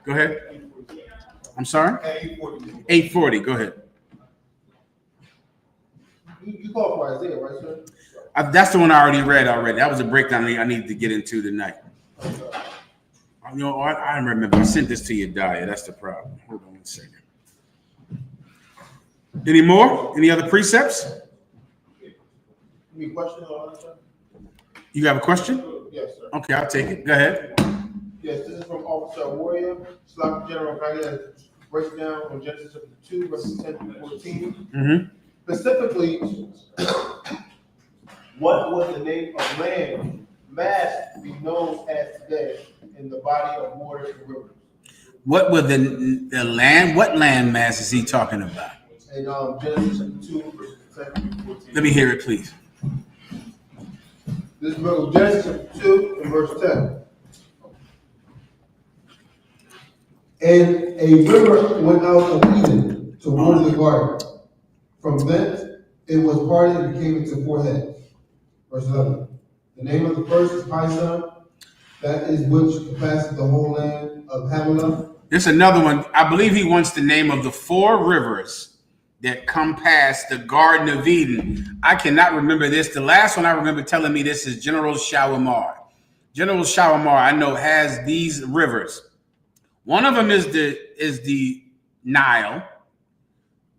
S4: Go ahead. I'm sorry? 840, go ahead.
S2: You called for Isaiah, right, sir?
S4: That's the one I already read already. That was a breakdown I needed to get into tonight. You know, I remember. I sent this to you, Daya. That's the problem. Hold on one second. Any more? Any other precepts?
S2: Any questions on that, sir?
S4: You have a question?
S2: Yes, sir.
S4: Okay, I'll take it. Go ahead.
S2: Yes, this is from Officer Warrior, Slav General Kanye, breaks down from Genesis chapter 2, verses 10 through 14.
S4: Mm-hmm.
S2: Specifically, what was the name of land mass be known as today in the body of waters and rivers?
S4: What were the land? What land mass is he talking about?
S2: In Genesis chapter 2, verses 10 through 14.
S4: Let me hear it, please.
S2: This is from Genesis chapter 2 and verse 10. And a river went out of Eden to water the garden. From thence it was parted and became into four heads. Verse 11. The name of the first is I.S.U.P.K, that is which compasses the whole land of Havilah.
S4: There's another one. I believe he wants the name of the four rivers that come past the Garden of Eden. I cannot remember this. The last one I remember telling me this is General Shalimar. General Shalimar, I know, has these rivers. One of them is the Nile.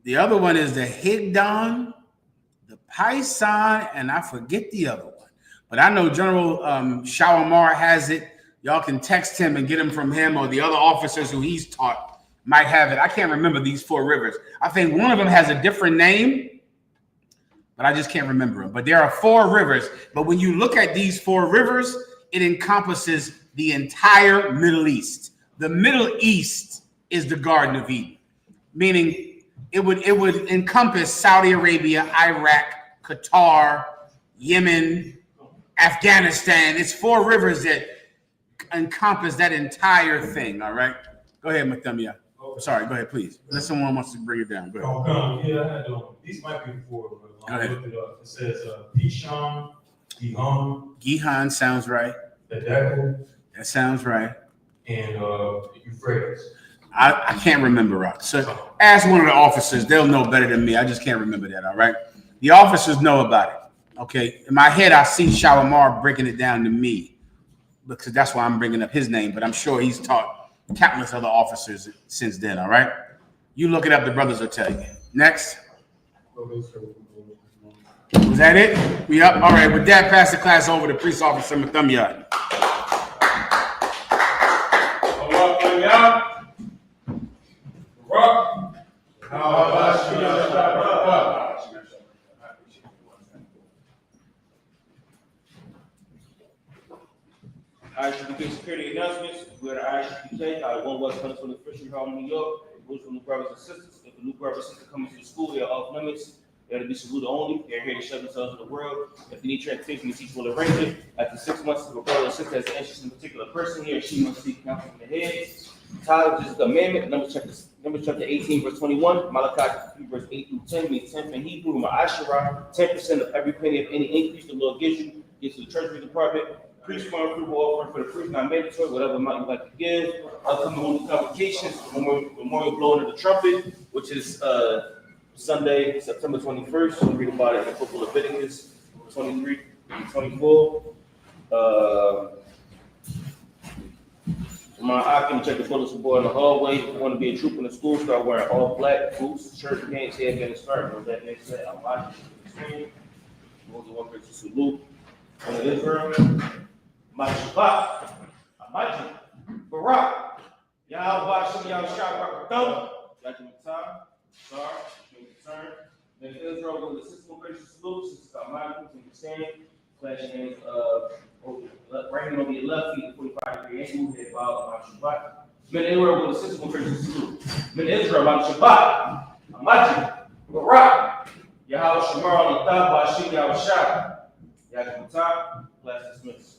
S4: The other one is the Higdon, the Pison, and I forget the other one. But I know General Shalimar has it. Y'all can text him and get him from him, or the other officers who he's taught might have it. I can't remember these four rivers. I think one of them has a different name, but I just can't remember them. But there are four rivers. But when you look at these four rivers, it encompasses the entire Middle East. The Middle East is the Garden of Eden, meaning it would encompass Saudi Arabia, Iraq, Qatar, Yemen, Afghanistan. It's four rivers that encompass that entire thing. All right, go ahead, Mahayaman. Sorry, go ahead, please. Unless someone wants to bring it down. Go ahead.
S6: Yeah, I had these might be four.
S4: Go ahead.
S6: Look it up. It says Pishon, Gihon.
S4: Gihon sounds right.
S6: The
S4: That sounds right.
S6: And Euphrates.
S4: I can't remember, Rock. So ask one of the officers. They'll know better than me. I just can't remember that, all right? The officers know about it, okay? In my head, I see Shalimar breaking it down to me because that's why I'm bringing up his name, but I'm sure he's taught countless other officers since then, all right? You look it up, the brothers will tell you. Next. Was that it? We up? All right, with that, pass the class over to Priest Officer Mahayaman.
S1: I.S.U.P.K security announcements. We're at I.S.U.P.K. One West 121st Street, Harlem, New York. Rules for new brothers and sisters. If a new brother or sister comes to the school, they are off limits. They're to be saluted only. They're here to show themselves to the world. If they need transportation, the teacher will arrange it. After 6 months, if a brother or sister has an interest in a particular person, he or she must seek counsel from the heads. Tithe is the amendment. Numbers chapter 18, verse 21. Malachi chapter 3, verse 8 through 10 means 10th in Hebrew. Ma'asherah, 10% of every penny of any increase the Lord gives you gets to the treasury department. Priest fund approval offering for the priest, not mandatory, whatever amount you like to give. Upcoming convocations, memorial blowing of the trumpet, which is Sunday, September 21st. We'll read about it in the book of Leviticus 23 and 24. My I can check the bulletin board in the hallway. If you want to be a troop in the school, start wearing all black boots, shirt, pants, headband, and scarf. What that makes sense. I'm watching the screen. Move the one person salute. Under Israel, my Shabbat, Amaji, Barak, Yahweh, Shem Yahweh, Barak, Judgment time, Sar, turn. Then Israel with the system gracious salute, since Amaji, can stand, clash your hands, right hand over your left feet, 45-degree angle, head bow, my Shabbat. Men Israel with the system gracious salute. Men Israel, my Shabbat, Amaji, Barak, Yahweh, Shamar, on the top, by Shem Yahweh, Yahweh, time, class dismissed.